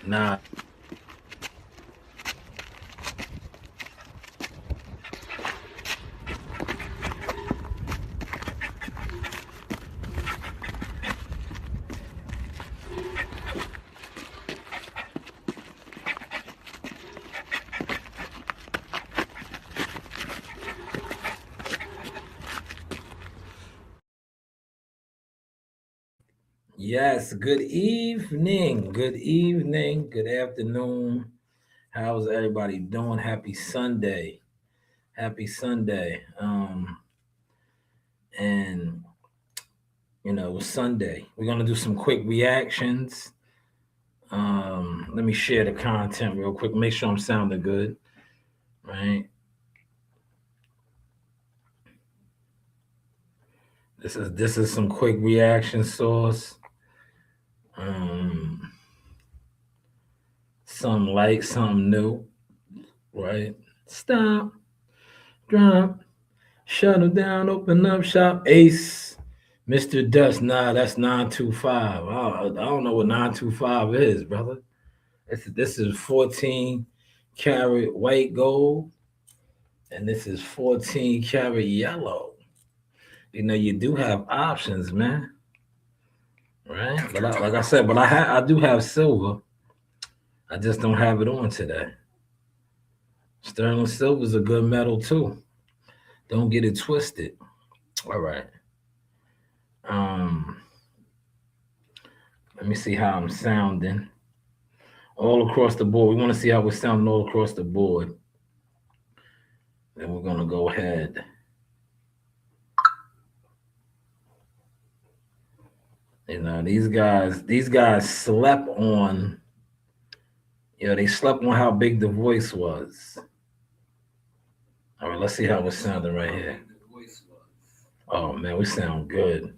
Nah. Yes, good evening. Good evening. Good afternoon. How's everybody doing? Happy Sunday. Happy Sunday. And it was Sunday. We're gonna do some quick reactions. Let me share the content real quick. Make sure I'm sounding good. Right. This is some quick reaction sauce. Um, some light, some new. Right. Stop. Drop. Shut them down, open up shop, Ace. Mr. Dust, nah, that's 925. I don't know what 925 is, brother. This is 14 karat white gold, and this is 14 karat yellow. You do have options, man. Right? But like I said, I do have silver. I just don't have it on today. Sterling silver is a good metal too. Don't get it twisted. All right. Um, Let me see how I'm sounding all across the board. We want to see how we're sounding all across the board. Then we're gonna go ahead. These guys slept on. They slept on how big the voice was. All right, let's see how we're sounding right here. Oh man, we sound good.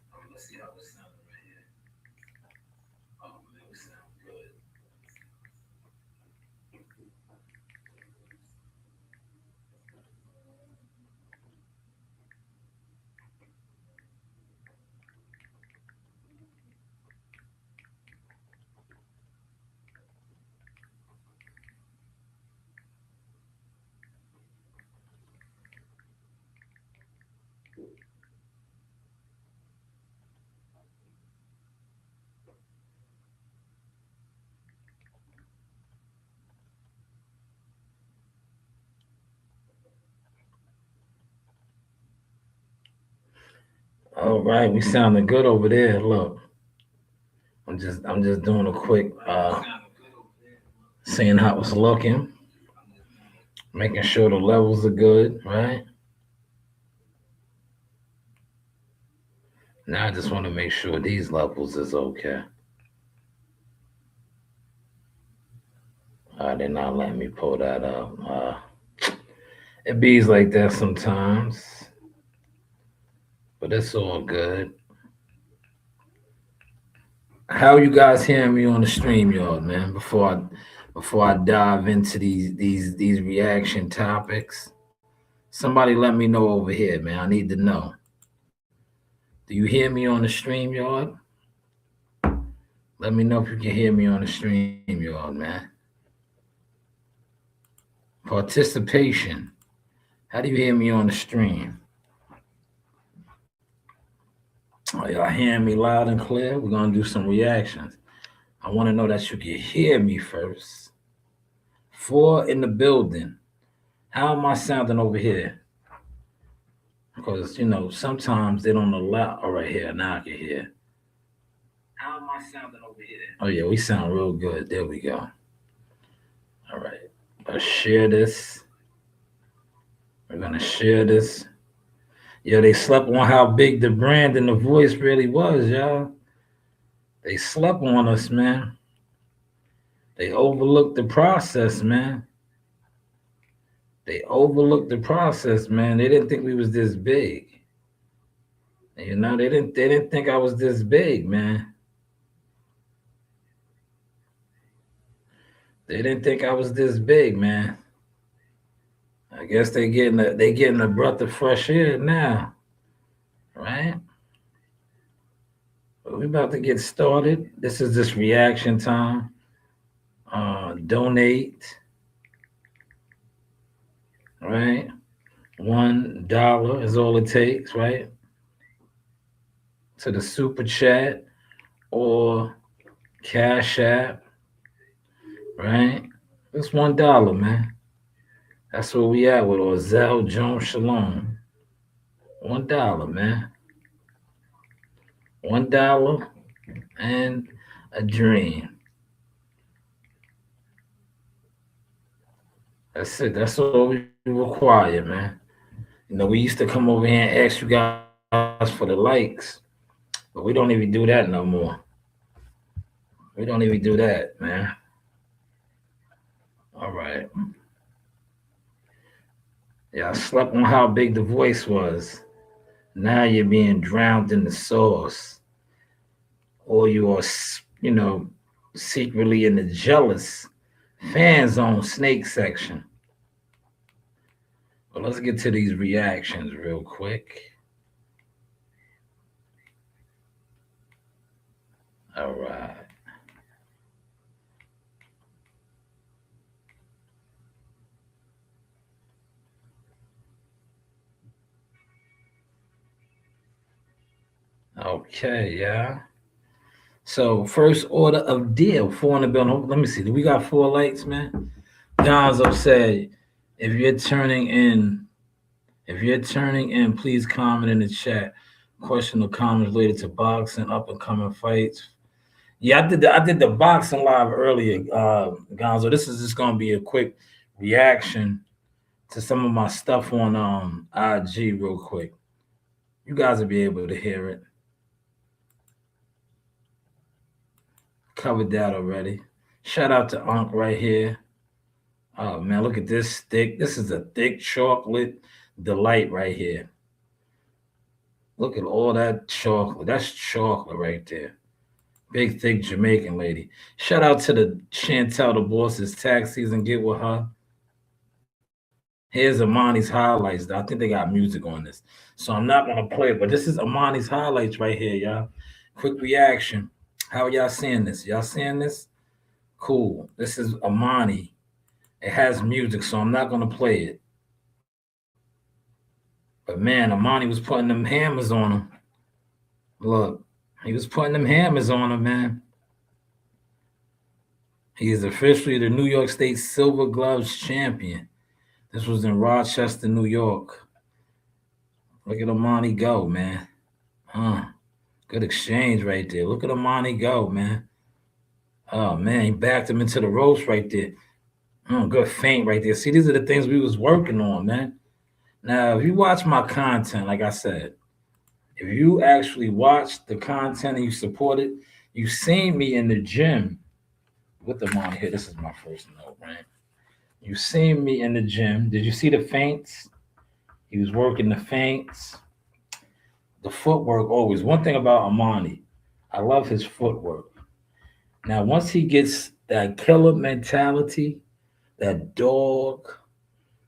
All right, we sounding good over there. Look, I'm just doing a quick seeing how it's looking, making sure the levels are good, right? Now I just want to make sure these levels is okay. They're not letting me pull that up. It bees like that sometimes, but it's all good. How you guys hearing me on the stream, y'all, man? Before I dive into these reaction topics, somebody let me know over here, man. I need to know. Do you hear me on the stream, y'all? Let me know if you can hear me on the stream, y'all, man. Participation. How do you hear me on the stream? Are y'all hearing me loud and clear? We're gonna do some reactions. I want to know that you can hear me first. 4 in the building. How am I sounding over here? Because sometimes they don't allow. All right, here now I can hear. How am I sounding over here? Oh yeah, we sound real good. There we go. All right, let's share this. We're gonna share this. Yeah, they slept on how big the brand and the voice really was, y'all. They slept on us, man. They overlooked the process, man. They overlooked the process, man. They didn't think we was this big. They didn't think I was this big, man. They didn't think I was this big, man. I guess they getting a breath of fresh air now, right? But we about to get started. This is just reaction time. donate, right? $1 is all it takes, right? To the super chat or Cash App, right? It's $1, man. That's where we at with Ozell Jones Shalom. $1, man. $1 and a dream. That's it. That's all we require, man. We used to come over here and ask you guys for the likes, but we don't even do that no more. We don't even do that, man. All right. Yeah, I slept on how big the voice was. Now you're being drowned in the sauce, or you are, secretly in the jealous fan zone snake section. But let's get to these reactions real quick. All right. Okay, yeah. So first order of deal, 400 bill. Let me see. Do we got 4 likes, man? Gonzo said, if you're turning in, if you're turning in, please comment in the chat. Question or comments related to boxing, up and coming fights. Yeah, I did the boxing live earlier, Gonzo. This is just gonna be a quick reaction to some of my stuff on IG real quick. You guys will be able to hear it. Covered that already. Shout out to Unc right here. Oh man, look at this thick. This is a thick chocolate delight right here. Look at all that chocolate. That's chocolate right there. Big thick Jamaican lady. Shout out to the Chantel the Boss's tax season. Get with her. Here's Amani's highlights. I think they got music on this. So I'm not gonna play it, but this is Amani's highlights right here, y'all. Quick reaction. How y'all seeing this? Y'all seeing this? Cool. This is Amani. It has music, so I'm not gonna play it. But man, Amani was putting them hammers on him. Look, he was putting them hammers on him, man. He is officially the New York State Silver Gloves champion. This was in Rochester, New York. Look at Amani go, man. Good exchange right there. Look at Amani go, man. Oh man, he backed him into the ropes right there. Good feint right there. See, these are the things we was working on, man. Now, if you watch my content, like I said, if you actually watch the content and you support it, you've seen me in the gym with the money here. This is my first note, right? You've seen me in the gym. Did you see the feints? He was working the feints. The footwork always. One thing about Amani, I love his footwork. Now, once he gets that killer mentality, that dog,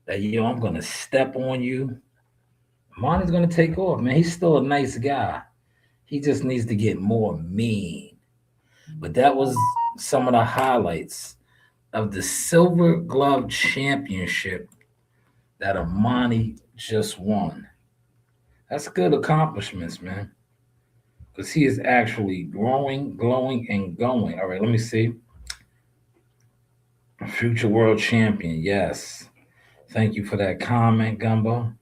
that I'm gonna step on you, Amani's gonna take off, man. He's still a nice guy. He just needs to get more mean. But that was some of the highlights of the Silver Glove Championship that Amani just won. That's good accomplishments, man. Because he is actually growing, glowing, and going. All right, let me see. Future world champion, yes. Thank you for that comment, Gumbo.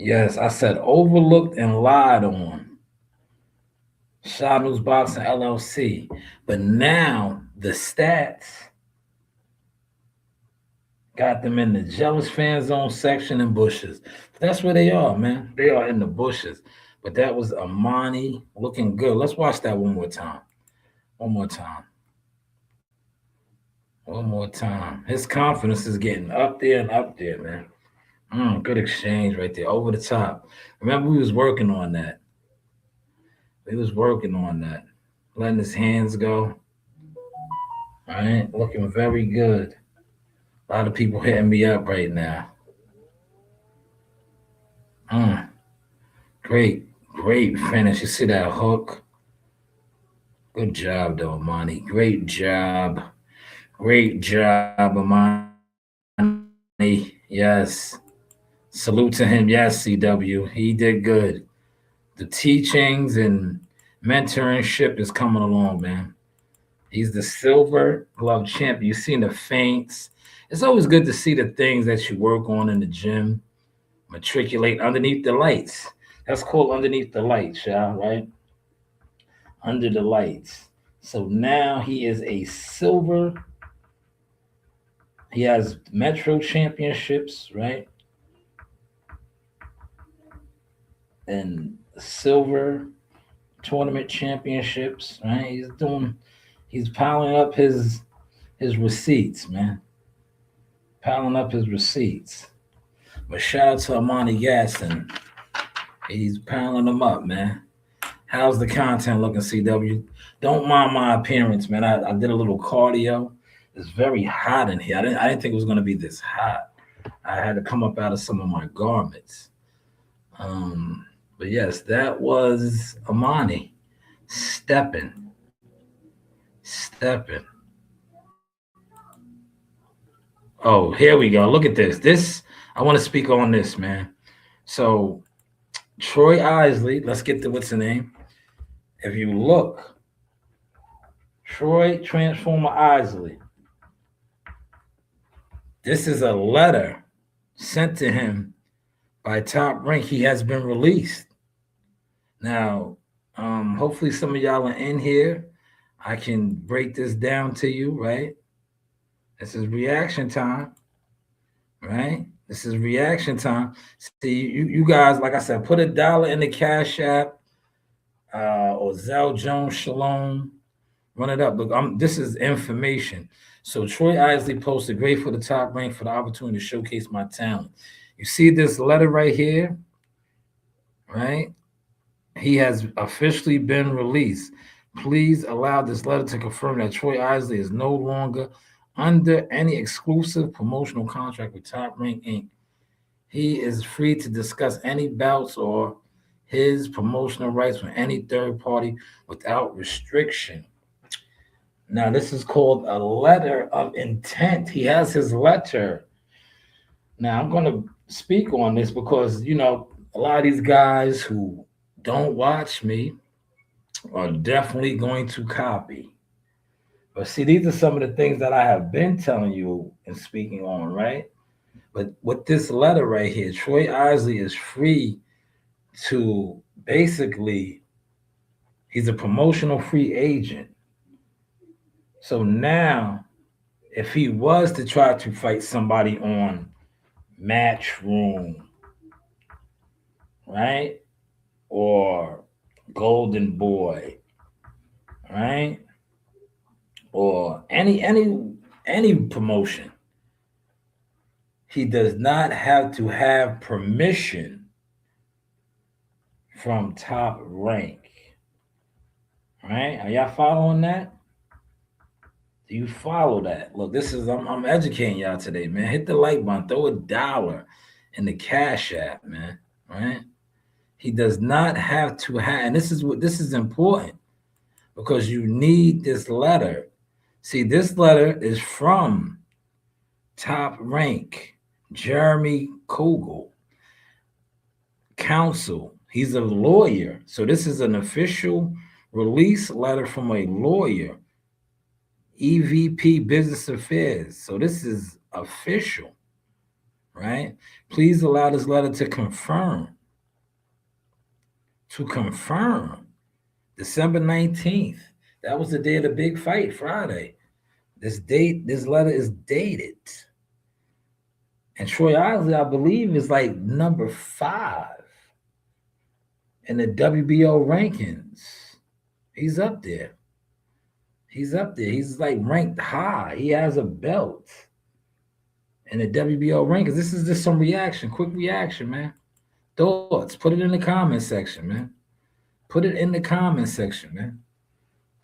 Yes, I said overlooked and lied on. Shanewz Boxing LLC. But now the stats Got them in the jealous fan zone section and bushes. That's where they are, man. They are in the bushes. But that was Amani looking good. Let's watch that one more time. One more time. One more time. His confidence is getting up there and up there, man. Good exchange right there. Over the top. Remember, we was working on that. We was working on that. Letting his hands go. All right. Looking very good. A lot of people hitting me up right now. Mm, great. Great finish. You see that hook? Good job, though, Amani. Great job. Great job, Amani. Yes. Salute to him. Yes, CW. He did good. The teachings and mentorship is coming along, man. He's the silver glove champ. You've seen the feints. It's always good to see the things that you work on in the gym matriculate underneath the lights. That's called underneath the lights, y'all, right? Under the lights. So now he is a silver. He has Metro championships, right? And silver tournament championships, right? He's piling up his receipts, man. Piling up his receipts. But shout out to Amani Gasson. He's piling them up, man. How's the content looking, CW? Don't mind my appearance, man. I did a little cardio. It's very hot in here. I didn't think it was gonna be this hot. I had to come up out of some of my garments. Um, but yes, that was Amani stepping, stepping. Oh, here we go. Look at this. I want to speak on this, man. So Troy Isley, let's get to what's the name. If you look, Troy Transformer Isley, this is a letter sent to him by Top Rank. He has been released. Now, hopefully some of y'all are in here. I can break this down to you, right? This is reaction time, right? This is reaction time. See, you guys, like I said, put $1 in the Cash App or Zell Jones Shalom. Run it up. Look, this is information. So Troy Isley posted, great for the Top Rank for the opportunity to showcase my talent. You see this letter right here, right? He has officially been released. Please allow this letter to confirm that Troy Isley is no longer under any exclusive promotional contract with Top Rank Inc. He is free to discuss any bouts or his promotional rights with any third party without restriction. Now, this is called a letter of intent. He has his letter. Now, I'm going to speak on this because, a lot of these guys who don't watch me are definitely going to copy. But see, these are some of the things that I have been telling you and speaking on, right? But with this letter right here, Troy Isley is free to basically, he's a promotional free agent. So now, if he was to try to fight somebody on Matchroom, right? Or Golden Boy, right? Or any promotion, he does not have to have permission from Top Rank. Right? Are y'all following that? Do you follow that? Look, I'm educating y'all today, man. Hit the like button, throw $1 in the Cash App, man. Right? He does not have to have, and this is important because you need this letter. See, this letter is from Top Rank, Jeremy Kogel, counsel. He's a lawyer. So this is an official release letter from a lawyer, EVP Business Affairs. So this is official, right? Please allow this letter to confirm. December 19th. That was the day of the big fight, Friday. This letter is dated. And Troy Isley, I believe, is like number 5 in the WBO rankings. He's up there. He's up there. He's like ranked high. He has a belt in the WBO rankings. This is just some reaction, quick reaction, man. Thoughts. Put it in the comment section, man. Put it in the comment section, man.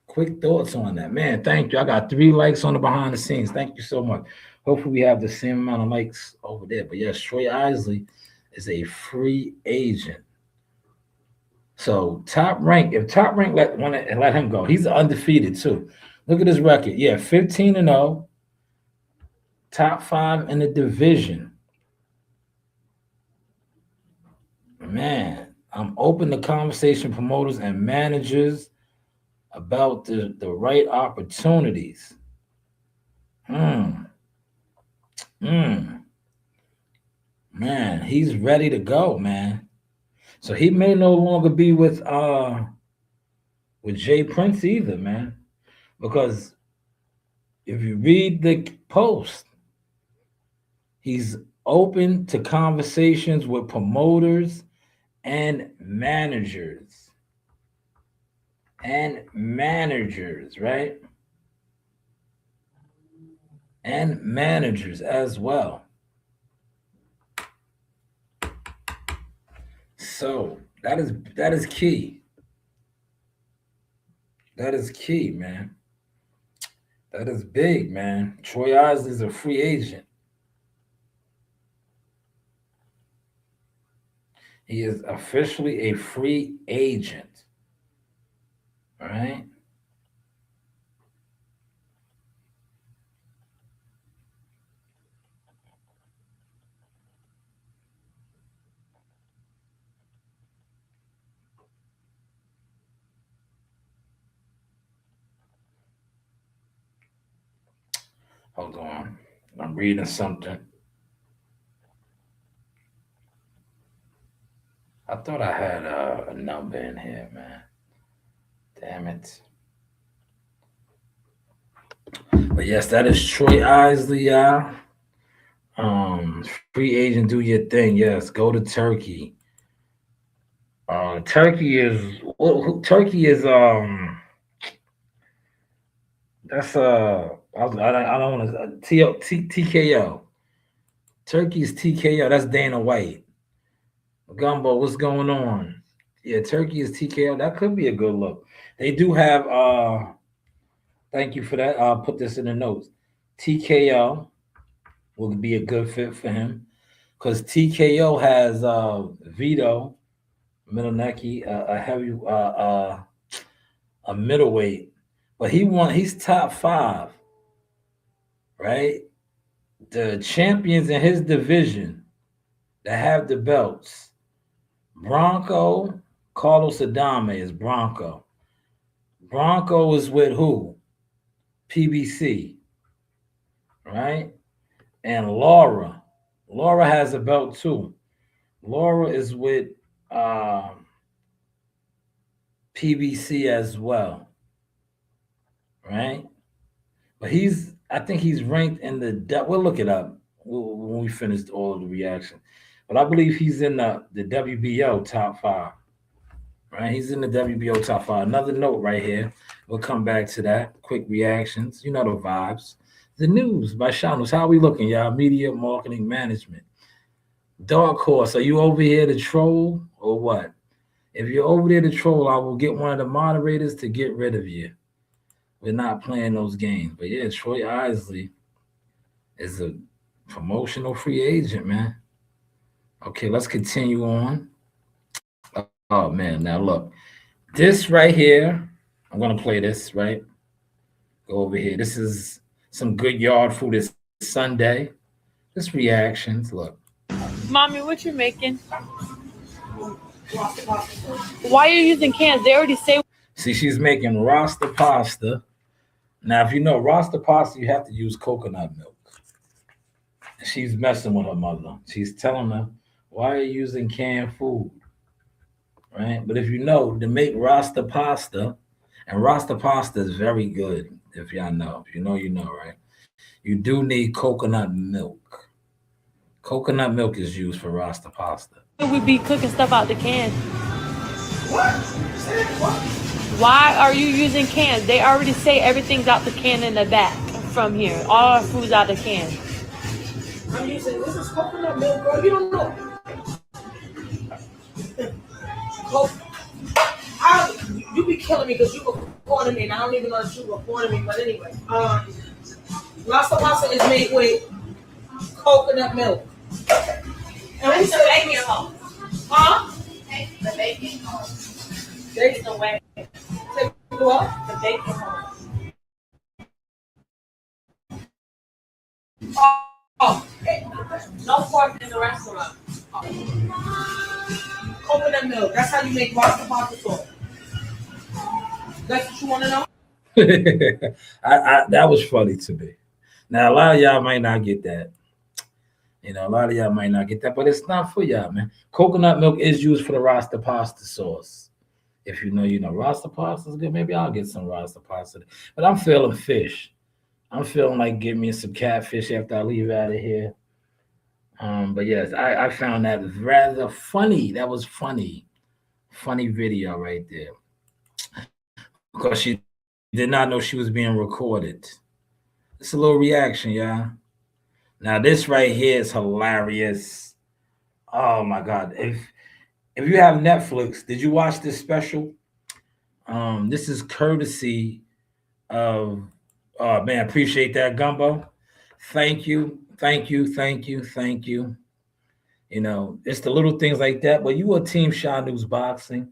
Quick thoughts on that, man. Thank you. I got 3 likes on the behind the scenes. Thank you so much. Hopefully, we have the same amount of likes over there. But yes, Troy Isley is a free agent. So Top Rank, if Top Rank let him go, he's undefeated too. Look at his record. Yeah, 15-0, top 5 in the division. Man, I'm open to conversation promoters and managers about the right opportunities. Man, he's ready to go, man. So he may no longer be with Jay Prince either, man. Because if you read the post, he's open to conversations with promoters and managers. And managers, right? And managers as well. So that is key. That is key, man. That is big, man. Troy Isley is a free agent. He is officially a free agent. All right. Hold on. I'm reading something. I thought I had a number in here, man. Damn it. But yes, that is Troy Isley, y'all. Free agent, do your thing. Yes, go to Turkey. Turkey is that's I don't want to TKO. Turkey's TKO. That's Dana White. Gumbo, what's going on? Yeah, Turkey is TKO. That could be a good look. They do have thank you for that. I'll put this in the notes. TKO will be a good fit for him because TKO has Vito Middlenecki, a heavy a middleweight, but he's top 5, right? The champions in his division that have the belts. Bronco, Carlos Adame is Bronco. Bronco is with who? PBC, right? And Laura. Laura has a belt too. Laura is with PBC as well, right? But I think he's ranked in we'll look it up when we finish all of the reaction. But I believe he's in the WBO top 5, right? He's in the WBO top 5. Another note right here. We'll come back to that. Quick reactions. You know the vibes. The news by Shanewz. How are we looking, y'all? Media marketing management. Dark Horse, are you over here to troll or what? If you're over there to troll, I will get one of the moderators to get rid of you. We're not playing those games. But yeah, Troy Isley is a promotional free agent, man. Okay, let's continue on. Oh, man. Now, look. This right here, I'm going to play this, right? Go over here. This is some good yard food this Sunday. This reactions. Look. Mommy, what you making? Why are you using cans? They already say. See, she's making Rasta pasta. Now, if you know Rasta pasta, you have to use coconut milk. She's messing with her mother. She's telling her, why are you using canned food? Right? But if you know, to make Rasta pasta, and Rasta pasta is very good, if y'all know. If you know, you know, right? You do need coconut milk. Coconut milk is used for Rasta pasta. We be cooking stuff out the can. What? Say what? Why are you using cans? They already say everything's out the can in the back from here. All our food's out the can. I'm using, this is coconut milk, bro. You don't know. You be killing me because you were recording me, and I don't even know that you were recording me. But anyway, Rasta pasta is made with coconut milk. And we said baking home. Huh? The baking home. Take the way. Take what? The baking home. Oh. No pork in the restaurant. Oh. Coconut milk. That's how you make Rasta pasta sauce. That's what you want to know? That was funny to me. Now, a lot of y'all might not get that. You know, a lot of y'all might not get that, but it's not for y'all, man. Coconut milk is used for the Rasta pasta sauce. If you know, Rasta pasta is good. Maybe I'll get some Rasta pasta. But I'm feeling fish. I'm feeling like give me some catfish after I leave out of here. But yes, I found that rather funny. That was funny. Funny video right there. Because she did not know she was being recorded. It's a little reaction, y'all. Now this right here is hilarious. Oh my God. If you have Netflix, did you watch this special? This is courtesy of man, appreciate that, Gumbo. Thank you. You know, it's the little things like that. But you were Team Shanewz Boxing.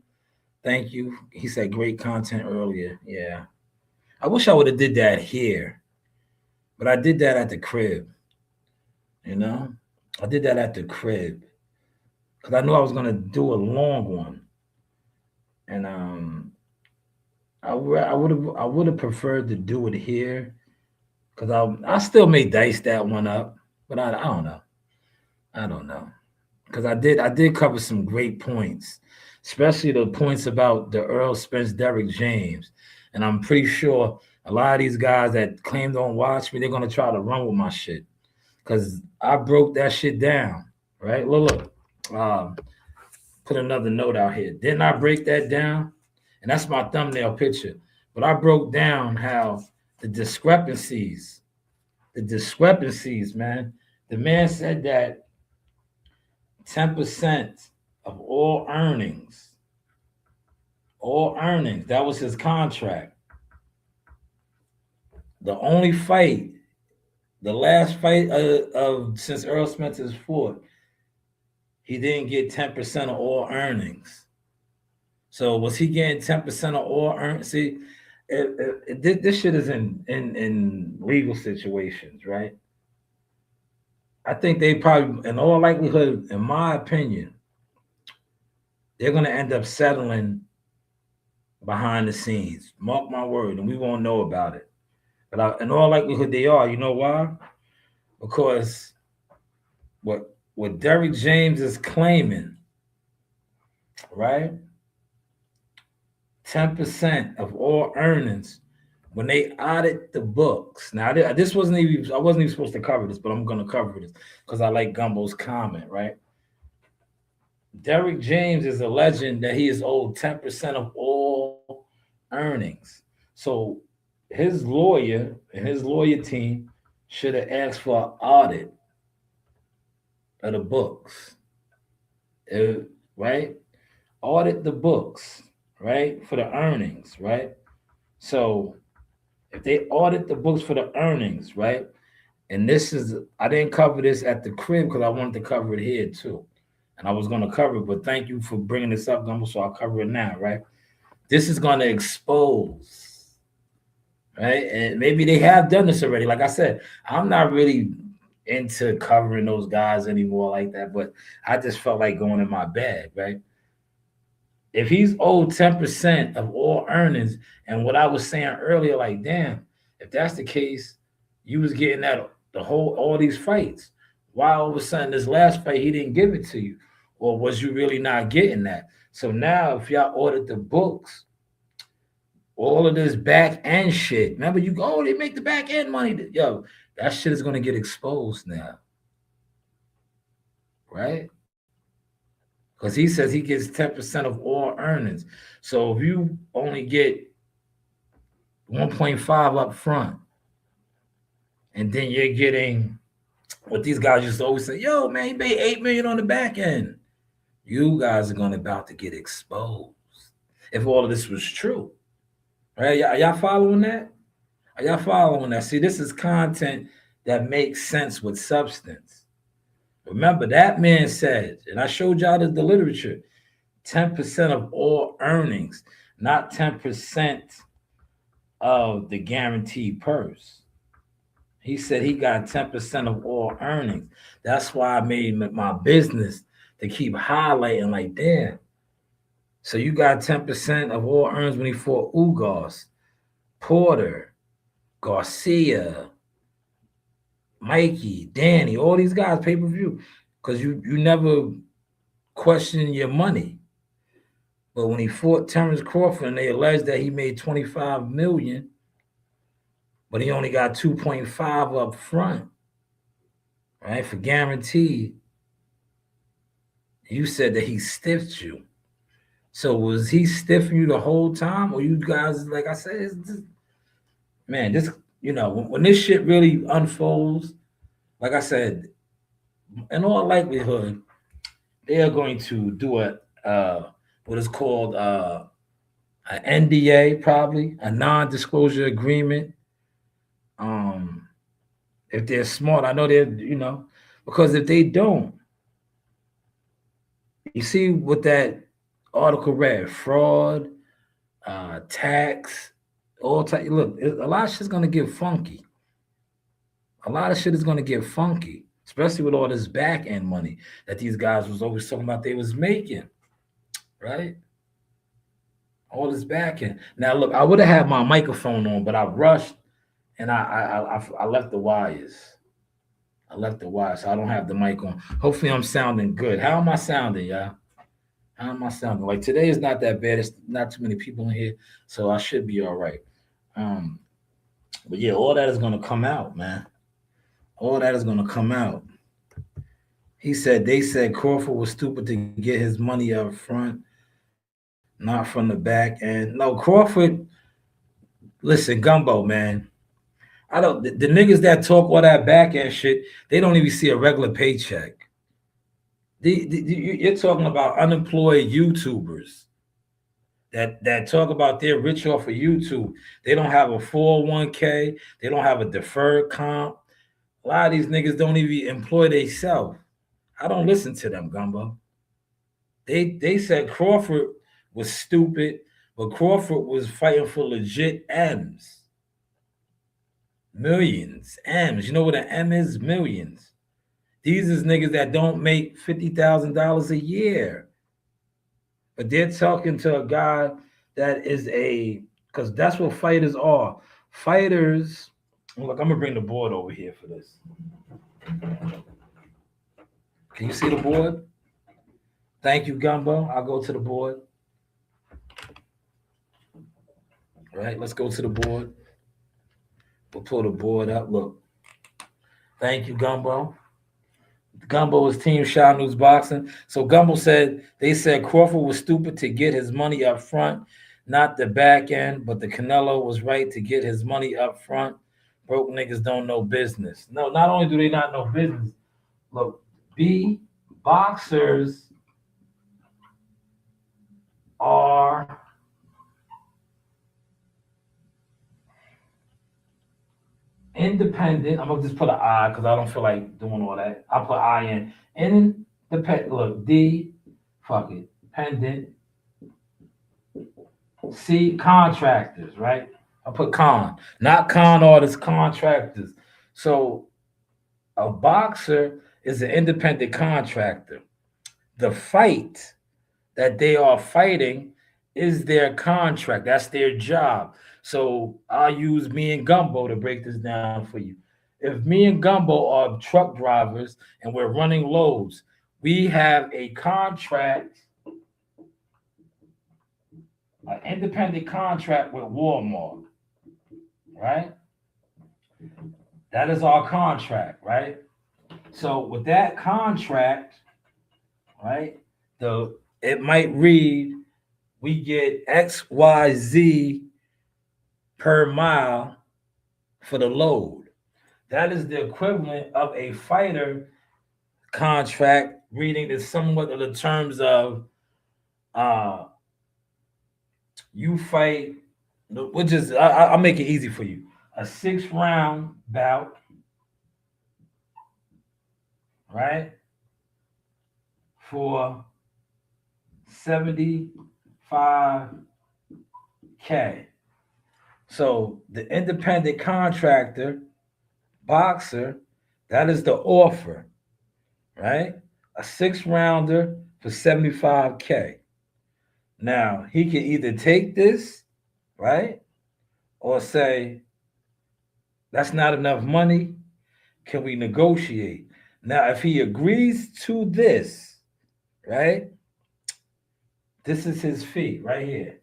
Thank you. He said great content earlier. Yeah. I wish I would have did that here. But I did that at the crib. You know? I did that at the crib. Because I knew I was gonna do a long one. And I would have preferred to do it here. Because I still may dice that one up. But I don't know. I don't know. Because I did cover some great points, especially the points about the Earl Spence Derrick James. And I'm pretty sure a lot of these guys that claim don't watch me, they're gonna try to run with my shit. Cause I broke that shit down, right? Look. Put another note out here. Didn't I break that down? And that's my thumbnail picture. But I broke down how the discrepancies, man. The man said that 10% of all earnings, that was his contract. The only fight, the last fight of since Earl Spencer's fought, he didn't get 10% of all earnings. So was he getting 10% of all earnings? See, this shit is in legal situations, right? I think they probably, in all likelihood, in my opinion, they're going to end up settling behind the scenes. Mark my word, and we won't know about it. But in all likelihood, they are. You know why? Because what Derrick James is claiming, right? 10% of all earnings when they audit the books. Now, this wasn't even, I wasn't even supposed to cover this, but I'm going to cover this because I like Gumbo's comment, right? Derrick James is alleging that he is owed 10% of all earnings. So his lawyer and his lawyer team should have asked for an audit of the books, right? Audit the books, right? For the earnings, right? So if they audit the books for the earnings, right? And this is, I didn't cover this at the crib because I wanted to cover it here too. And I was going to cover it, but thank you for bringing this up, Gumbo, so I'll cover it now, right? This is going to expose, right? And maybe they have done this already. Like I said, I'm not really into covering those guys anymore like that, but I just felt like going in my bag, right? If he's owed 10% of all earnings, and what I was saying earlier, like, damn, if that's the case, you was getting that all these fights. Why all of a sudden this last fight he didn't give it to you? Or was you really not getting that? So now if y'all audit the books, all of this back end shit, remember you go, they make the back end money. Yo, that shit is gonna get exposed now. right? Because he says he gets 10% of all earnings. So if you only get 1.5 up front, and then you're getting what these guys used to always say, yo, man, he made 8 million on the back end. You guys are going to about to get exposed if all of this was true. Right? Are y'all following that? Are y'all following that? See, this is content that makes sense with substance. Remember, that man said, and I showed y'all the literature, 10% of all earnings, not 10% of the guaranteed purse. He said he got 10% of all earnings. That's why I made my business to keep highlighting like, damn. So you got 10% of all earnings when he fought Ugas, Porter, Garcia, Mikey, Danny, all these guys pay-per-view. Because you never question your money. But when he fought Terrence Crawford and they alleged that he made 25 million, but he only got 2.5 up front, right? For guaranteed. You said that he stiffed you. So was he stiffing you the whole time? Or you guys, like I said, man, this, when this shit really unfolds, like I said, in all likelihood, they are going to do what is called an NDA, probably a non-disclosure agreement. If they're smart, I know they're, because if they don't, you see what that article read, fraud, tax, all type. Look, a lot of shit's gonna get funky. A lot of shit is gonna get funky, especially with all this back end money that these guys was always talking about they was making, right? All this back end. Now, look, I would have had my microphone on, but I rushed and I left the wires. I left the wires, so I don't have the mic on. Hopefully, I'm sounding good. How am I sounding, y'all? How am I sounding? Like today is not that bad. It's not too many people in here, so I should be all right. But yeah, all that is gonna come out, man. All that is gonna come out. They said Crawford was stupid to get his money up front, not from the back end. No, Crawford. Listen, Gumbo, man. The niggas that talk all that back end shit, they don't even see a regular paycheck. You're talking about unemployed YouTubers that talk about they're rich off of YouTube. They don't have a 401k. They don't have a deferred comp. A lot of these niggas don't even employ themselves. I don't listen to them, Gumbo. They said Crawford was stupid, but Crawford was fighting for legit M's. Millions, M's. You know what an M is? Millions. These is niggas that don't make $50,000 a year. But they're talking to a guy that is because that's what fighters are. Fighters, look, I'm going to bring the board over here for this. Can you see the board? Thank you, Gumbo. I'll go to the board. All right, let's go to the board. We'll pull the board up. Look. Thank you, Gumbo. Gumbo is Team Shanewz Boxing. So Gumbo said, they said Crawford was stupid to get his money up front, not the back end, but the Canelo was right to get his money up front. Broke niggas don't know business. No, not only do they not know business, look, boxers are independent. I'm gonna just put an I because I don't feel like doing all that. I'll put I in. Independent. Look, dependent. C, contractors, right? I put not con artists, contractors. So a boxer is an independent contractor. The fight that they are fighting is their contract. That's their job. So I'll use me and Gumbo to break this down for you. If me and Gumbo are truck drivers and we're running loads, we have a contract, an independent contract with Walmart, right? That is our contract, right? So with that contract, right? It might read we get XYZ per mile for the load. That is the equivalent of a fighter contract reading is somewhat of the terms of uh you fight, which is I'll make it easy for you. A 6 round bout, right? For 75K. So the independent contractor, boxer, that is the offer, right? A 6 rounder for 75K. Now he can either take this, right? Or say, that's not enough money. Can we negotiate? Now, if he agrees to this, right? This is his fee right here.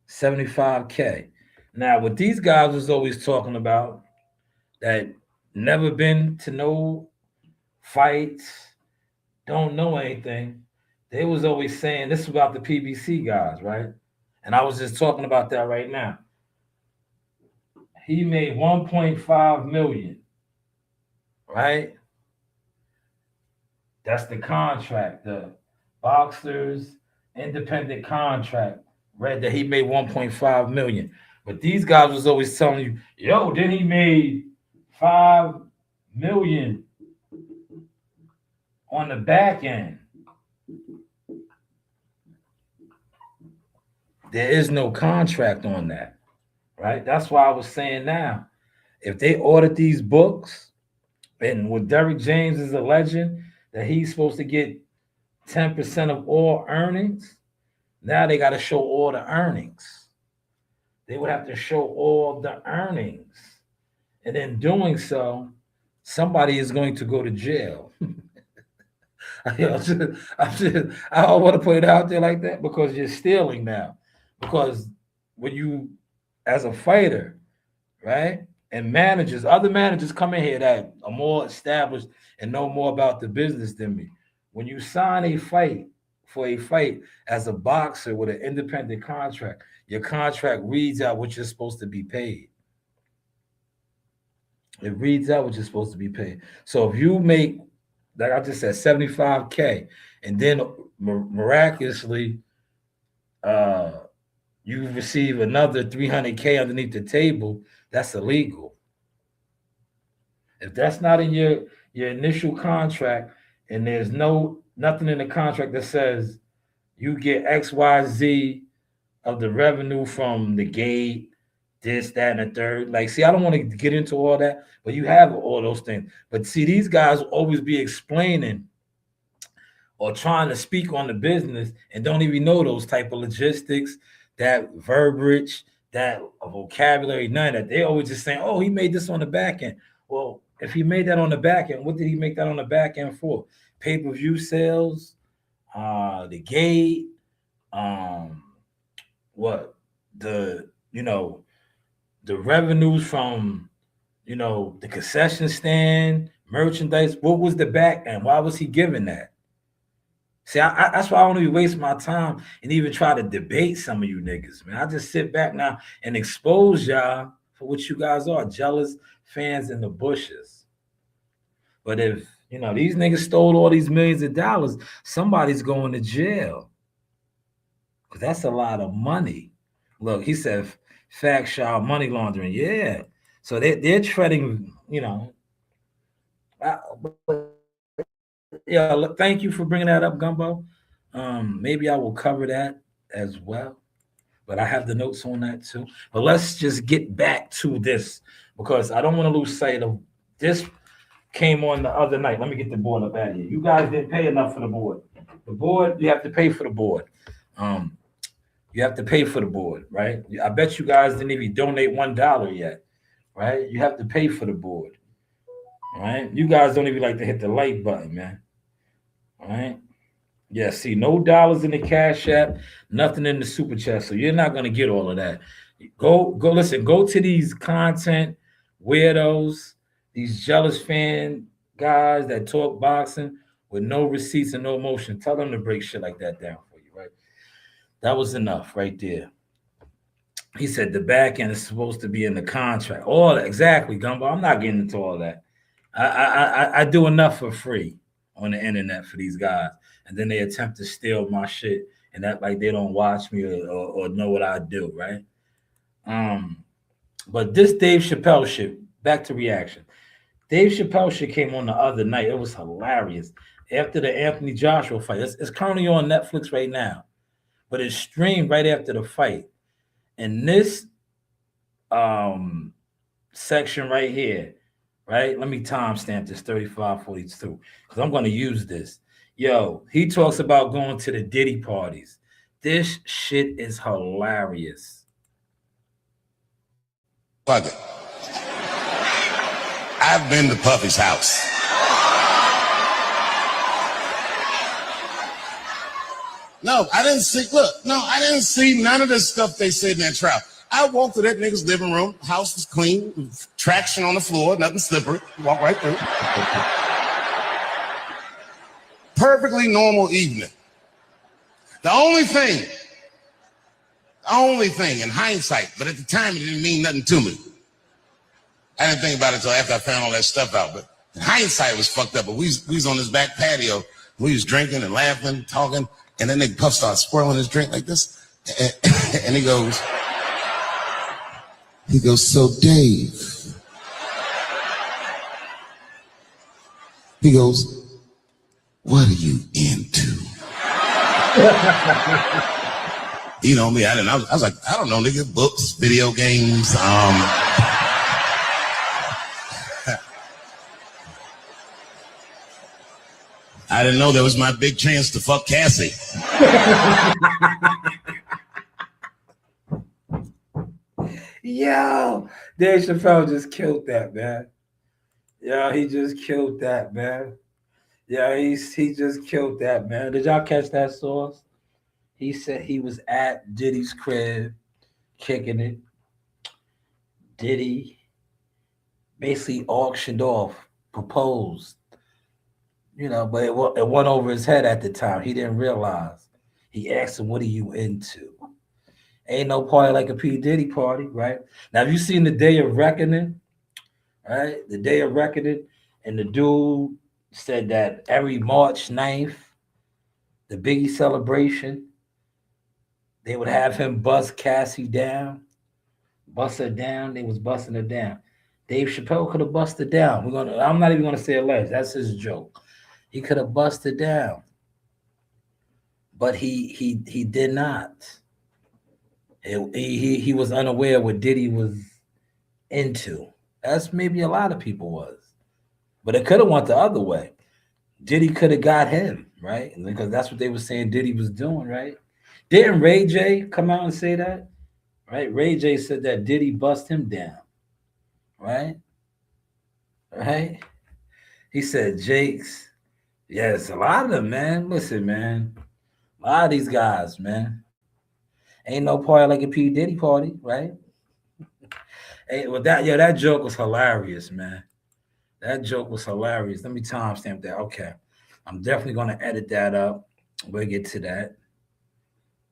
75K. Now, what these guys was always talking about that never been to no fights, don't know anything. They was always saying this about the PBC guys, right? And I was just talking about that right now. He made 1.5 million, right? That's the contract. The boxers independent contract read that he made 1.5 million. But these guys was always telling you, yo, then he made 5 million on the back end. There is no contract on that, right? That's why I was saying now, if they ordered these books, and with Derrick James is a legend, that he's supposed to get 10% of all earnings, now they got to show all the earnings. They would have to show all the earnings. And in doing so, somebody is going to go to jail. I don't want to put it out there like that because you're stealing now. Because when you, as a fighter, right, and managers, other managers come in here that are more established and know more about the business than me. When you sign a fight for a fight as a boxer with an independent contract, your contract reads out what you're supposed to be paid. It reads out what you're supposed to be paid. So if you make, like I just said, 75K, and then miraculously you receive another 300K underneath the table, that's illegal. If that's not in your initial contract, and there's nothing in the contract that says you get XYZ of the revenue from the gate, this, that, and the third. Like, see, I don't want to get into all that, but you have all those things. But see, these guys will always be explaining or trying to speak on the business and don't even know those type of logistics, that verbiage, that vocabulary, none of that. They always just saying, oh, he made this on the back end. Well, if he made that on the back end, what did he make that on the back end for? Pay-per-view sales, the gate, what the revenues from the concession stand, merchandise. What was the back end? Why was he giving that? See, that's why I don't even waste my time and even try to debate some of you niggas, man. I just sit back now and expose y'all for what you guys are, jealous fans in the bushes. But if these niggas stole all these millions of dollars, somebody's going to jail. Because that's a lot of money. Look, he said fact, y'all, money laundering. Yeah. So they're treading, look, thank you for bringing that up, Gumbo. Maybe I will cover that as well. But I have the notes on that too. But let's just get back to this because I don't want to lose sight of this. Came on the other night. Let me get the board up out of here. You guys didn't pay enough for the board. The board, you have to pay for the board. You have to pay for the board, right? I bet you guys didn't even donate $1 yet, right? You have to pay for the board, right? You guys don't even like to hit the like button, man. All right? Yeah, see, no dollars in the Cash App, nothing in the Super Chat, so you're not going to get all of that. Go listen, go to these content weirdos, these jealous fan guys that talk boxing with no receipts and no motion. Tell them to break shit like that down for you, right? That was enough right there. He said the back end is supposed to be in the contract. All that, exactly, Gumbo. I'm not getting into all that. I do enough for free on the internet for these guys, and then they attempt to steal my shit and act like they don't watch me or know what I do, right? But this Dave Chappelle shit, back to reaction. Dave Chappelle shit came on the other night. It was hilarious. After the Anthony Joshua fight, it's currently on Netflix right now, but it's streamed right after the fight. And this section right here, right? Let me timestamp this 3542 because I'm going to use this. Yo, he talks about going to the Diddy parties. This shit is hilarious. Fuck it. I've been to Puffy's house. No, I didn't see none of the stuff they said in that trial. I walked through that nigga's living room. House was clean, traction on the floor, nothing slippery. Walk right through. Perfectly normal evening. The only thing in hindsight, but at the time it didn't mean nothing to me. I didn't think about it until after I found all that stuff out, but in hindsight it was fucked up. But we was on this back patio, we was drinking and laughing, talking, and then Puff started swirling his drink like this, and he goes, so Dave, he goes, what are you into? You know me, I was like, I don't know, nigga, books, video games, I didn't know that was my big chance to fuck Cassie. Yo, Dave Chappelle just killed that, man. Yo, he just killed that, man. Yeah, he just killed that, man. Did y'all catch that source? He said he was at Diddy's crib, kicking it. Diddy basically auctioned off, proposed, you know, but it went over his head at the time. He didn't realize. He asked him, what are you into? Ain't no party like a P. Diddy party, right? Now, have you seen the Day of Reckoning? Right? The Day of Reckoning, and the dude said that every March 9th, the Biggie celebration, they would have him bust Cassie down, bust her down. They was busting her down. Dave Chappelle could have busted down. I'm not even gonna say alleged. That's his joke. He could have busted down, but he did not. He was unaware what Diddy was into. As maybe a lot of people was, but it could have went the other way. Diddy could have got him, right? Because that's what they were saying Diddy was doing, right? Didn't Ray J come out and say that? Right? Ray J said that Diddy bust him down, right? Right? He said Jake's. Yes, a lot of them, man. Listen, man. A lot of these guys, man. Ain't no party like a P. Diddy party, right? Hey, well, that joke was hilarious, man. That joke was hilarious. Let me timestamp that. Okay. I'm definitely going to edit that up. We'll get to that.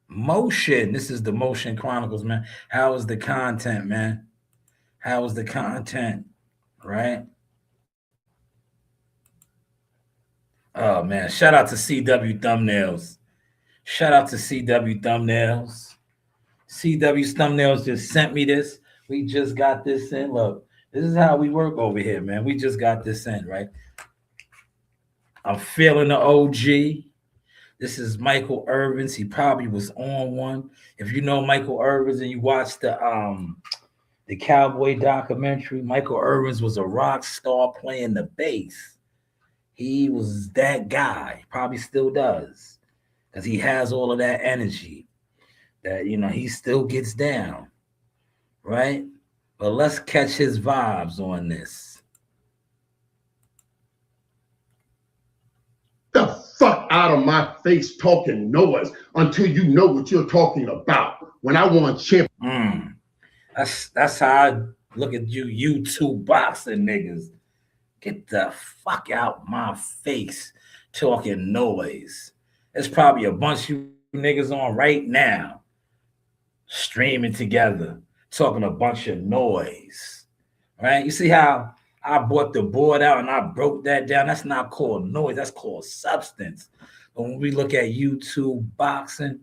Motion. This is the Motion Chronicles, man. How is the content, man? How is the content, right? Oh, man. Shout out to CW Thumbnails. Shout out to CW Thumbnails. CW's Thumbnails just sent me this. We just got this in. Look, this is how we work over here, man. We just got this in, right? I'm feeling the OG. This is Michael Irvins. He probably was on one. If you know Michael Irvins and you watched the Cowboy documentary, Michael Irvins was a rock star playing the bass. He was that guy. Probably still does. Because he has all of that energy that, you know, he still gets down. Right? But let's catch his vibes on this. The fuck out of my face talking noise until you know what you're talking about. When I want champ. That's how I look at you YouTube boxing niggas. Get the fuck out my face. talking noise. There's probably a bunch of you niggas on right now streaming together, talking a bunch of noise. Right? You see how I brought the board out and I broke that down? That's not called noise, that's called substance. But when we look at YouTube boxing,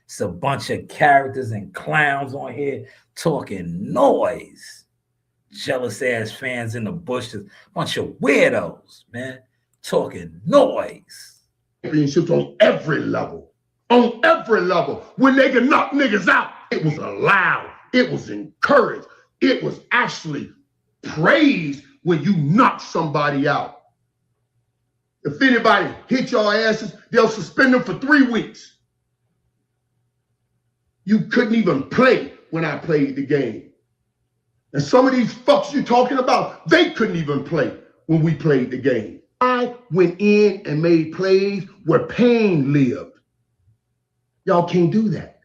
it's a bunch of characters and clowns on here talking noise. Jealous ass fans in the bushes, bunch of weirdos, man, talking noise. Championships on every level. On every level. When they can knock niggas out, it was allowed. It was encouraged. It was actually praised when you knock somebody out. If anybody hit your asses, they'll suspend them for 3 weeks. You couldn't even play when I played the game. And some of these fucks you're talking about, they couldn't even play when we played the game. I went in and made plays where pain lived. Y'all can't do that.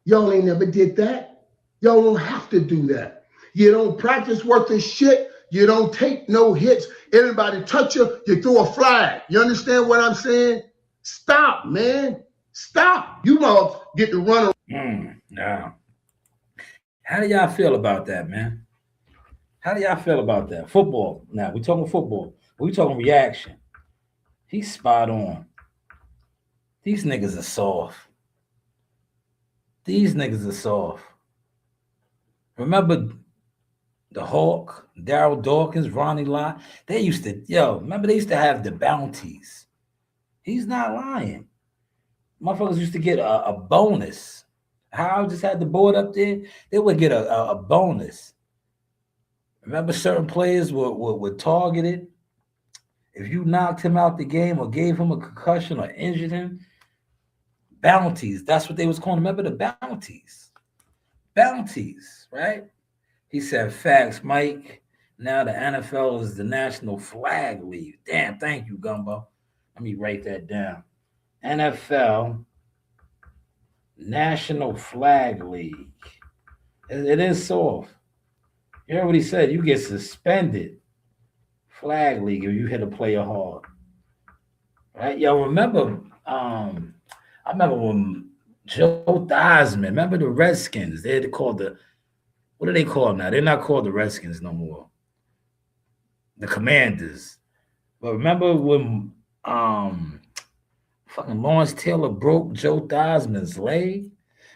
Y'all ain't never did that. Y'all don't have to do that. You don't practice worth of shit. You don't take no hits. Anybody touch you, you throw a flag. You understand what I'm saying? Stop, man. Stop. You must get to run around. Now, how do y'all feel about that, man? How do y'all feel about that? Football. Now, we're talking football. We're talking reaction. He's spot on. These niggas are soft. These niggas are soft. Remember the Hawk, Daryl Dawkins, Ronnie Lott? They used to, remember they used to have the bounties. He's not lying. Motherfuckers used to get a bonus. How I just had the board up there, they would get a bonus. Remember certain players were targeted. If you knocked him out the game or gave him a concussion or injured him, bounties, that's what they was calling. Remember the bounties? Bounties, right? He said, facts, Mike. Now the NFL is the National Flag League. Damn, thank you, Gumbo. Let me write that down. NFL National Flag League. It is soft. You heard what he said? You get suspended. Flag League if you hit a player hard. Right? Yo, remember, I remember when Joe Theismann, remember the Redskins? They had called what do they call now? They're not called the Redskins no more. The Commanders. But remember when fucking Lawrence Taylor broke Joe Theismann's leg?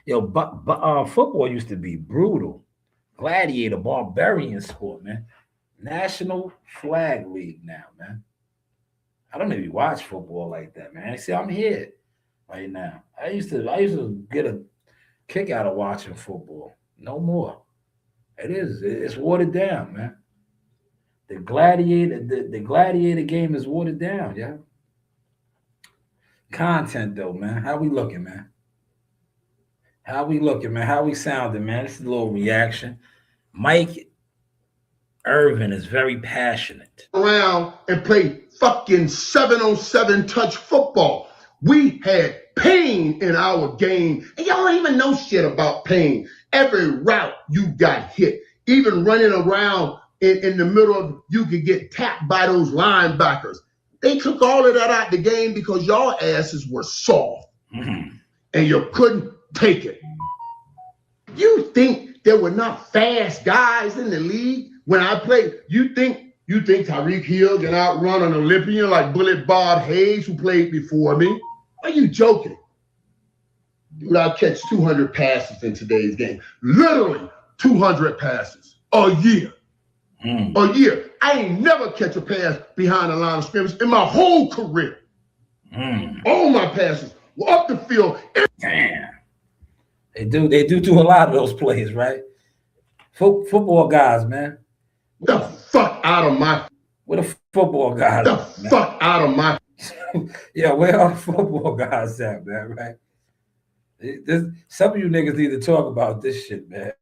Yo, football used to be brutal. Gladiator, barbarian sport, man. National Flag League now, man. I don't even watch football like that, man. See, I'm here right now. I used to get a kick out of watching football. No more. It's watered down, man. The gladiator game is watered down, yeah. Content though, man. How we looking, man? How we looking, man? How we sounding, man? This is a little reaction. Mike Irvin is very passionate. Around and play fucking 7-on-7 touch football. We had pain in our game, and y'all don't even know shit about pain. Every route you got hit, even running around in the middle, you could get tapped by those linebackers. They took all of that out the game because y'all asses were soft, and you couldn't take it. You think there were not fast guys in the league when I played? You think Tyreek Hill can outrun an Olympian like Bullet Bob Hayes, who played before me? Are you joking? Dude, I'll catch 200 passes in today's game. Literally 200 passes a year. A year. I ain't never catch a pass behind the line of scrimmage in my whole career. All my passes were up the field. Damn. They do a lot of those plays, right? Football guys, man. The fuck out of my. Where the football guys? The fuck out of my. Yeah, where are the football guys at, man? Right? Some of you niggas need to talk about this shit, man.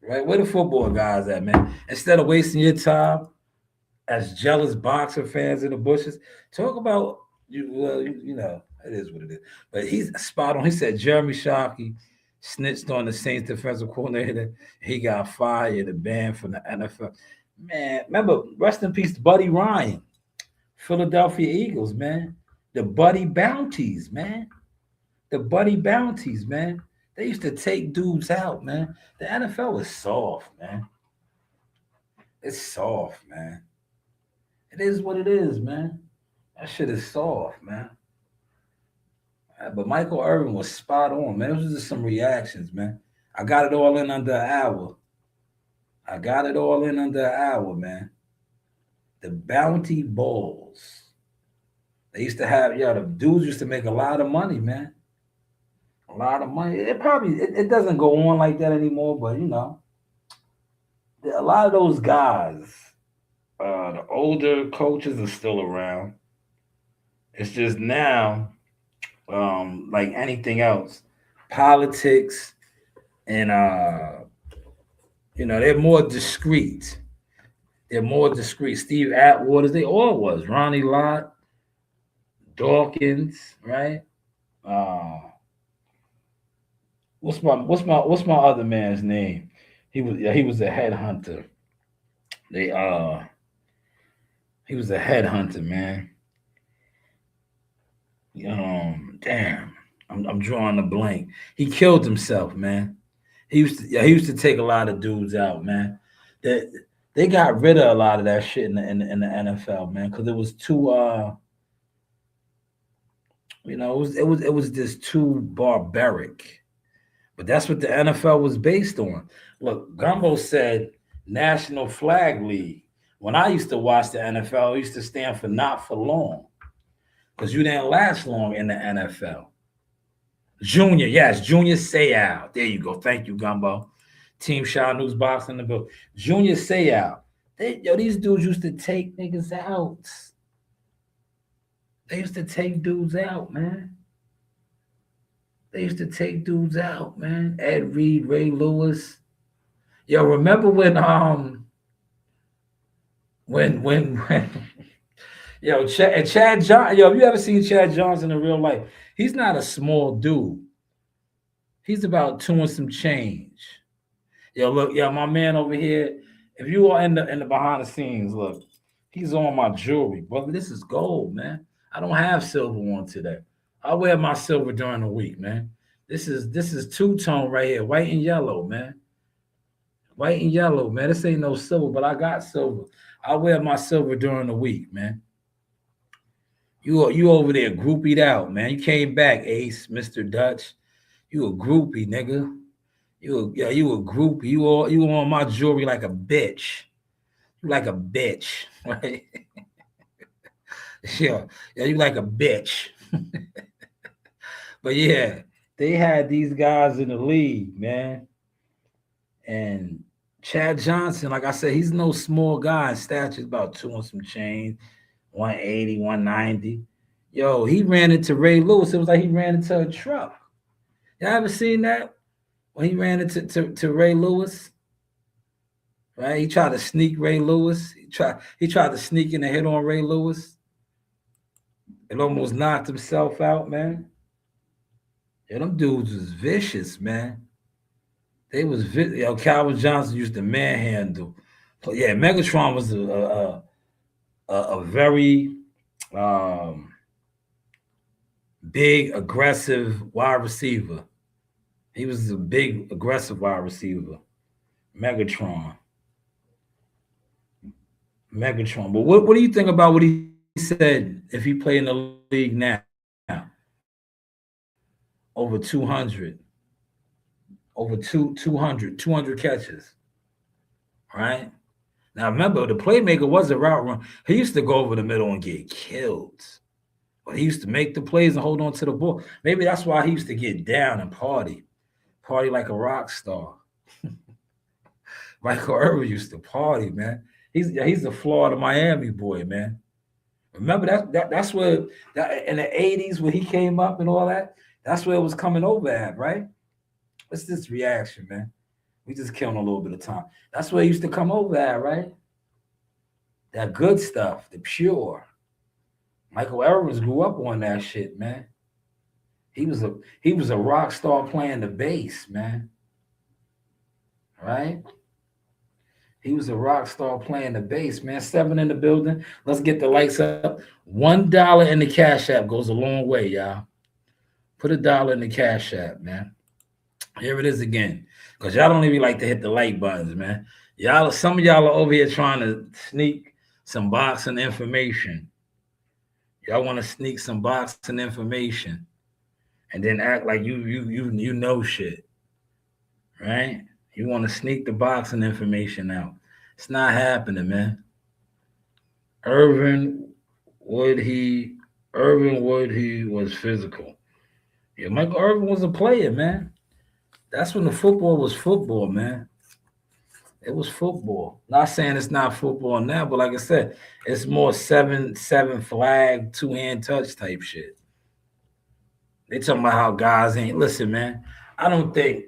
Right? Where the football guys at, man? Instead of wasting your time as jealous boxer fans in the bushes, talk about you. Well, you know, it is what it is. But he's spot on. He said Jeremy Shockey snitched on the Saints defensive coordinator. He got fired and banned from the NFL. Man, remember, rest in peace, Buddy Ryan. Philadelphia Eagles, man. The Buddy Bounties, man. The Buddy Bounties, man. They used to take dudes out, man. The NFL is soft, man. It's soft, man. It is what it is, man. That shit is soft, man. But Michael Irvin was spot on, man. It was just some reactions, man. I got it all in under an hour. I got it all in under an hour, man. The Bounty Balls. They used to have, the dudes used to make a lot of money, man. A lot of money. It doesn't go on like that anymore, but a lot of those guys, the older coaches are still around. It's just now, like anything else, politics and they're more discreet. They're more discreet. Steve Atwaters, they all was. Ronnie Lott, Dawkins, right? What's my other man's name? He was a headhunter. He was a headhunter, man. Damn. I'm drawing a blank. He killed himself, man. He used to take a lot of dudes out, man. They got rid of a lot of that shit in the NFL, man, because it was too it was just too barbaric. But that's what the NFL was based on. Look, Gumbo said National Flag League. When I used to watch the NFL, it used to stand for not for long. Because you didn't last long in the NFL. Junior, yes, Junior Seau. There you go. Thank you, Gumbo. Team Shanewz boxing the bill. Junior Seau. These dudes used to take niggas out. They used to take dudes out, man. They used to take dudes out, man. Ed Reed, Ray Lewis. Yo, remember when Chad Johnson, have you ever seen Chad Johnson in real life? He's not a small dude. He's about 2 and some change. Look, my man over here, if you are in the behind the scenes, look, he's on my jewelry. Brother, this is gold, man. I don't have silver on today. I wear my silver during the week, man. This is two-tone right here, white and yellow, man. White and yellow, man. This ain't no silver, but I got silver. I wear my silver during the week, man. You over there groupied out, man. You came back, Ace, Mr. Dutch. You a groupie, nigga. You a groupie. You on my jewelry like a bitch. You like a bitch, right? Yeah, you like a bitch. But yeah, they had these guys in the league, man. And Chad Johnson, like I said, he's no small guy. In stature, about 2 and some change, 180, 190. Yo, he ran into Ray Lewis. It was like he ran into a truck. Y'all ever seen that? When he ran into Ray Lewis? Right? He tried to sneak Ray Lewis. He tried to sneak in and hit on Ray Lewis. It almost knocked himself out, man. Yeah, them dudes was vicious, man. They was Calvin Johnson used to manhandle. But yeah, Megatron was a very big, aggressive wide receiver. He was a big, aggressive wide receiver. Megatron. But what do you think about what he said if he played in the league now? Over 200. Over 200 catches. Right? Now remember, the playmaker was a route run. He used to go over the middle and get killed. But he used to make the plays and hold on to the ball. Maybe that's why he used to get down and party. Party like a rock star. Michael Irvin used to party, man. He's the Florida Miami boy, man. Remember that's where in the 80s when he came up and all that, that's where it was coming over at, right? What's this reaction, man? We just killing a little bit of time. That's where he used to come over at, right? That good stuff, the pure. Michael Irvin grew up on that shit, man. He was a rock star playing the bass, man. Right? He was a rock star playing the bass, man. 7 in the building. Let's get the lights up. $1 in the Cash App goes a long way, y'all. Put $1 in the Cash App, man. Here it is again. Because y'all don't even like to hit the like buttons, man. Some of y'all are over here trying to sneak some boxing information. Y'all want to sneak some boxing information and then act like you know shit. Right? You want to sneak the boxing information out. It's not happening, man. Irvin Woodhe was physical. Yeah, Michael Irvin was a player, man. That's when the football was football, man. It was football. Not saying it's not football now, but like I said, it's more seven flag, 2-hand touch type shit. They talking about how guys ain't. Listen, man. I don't think.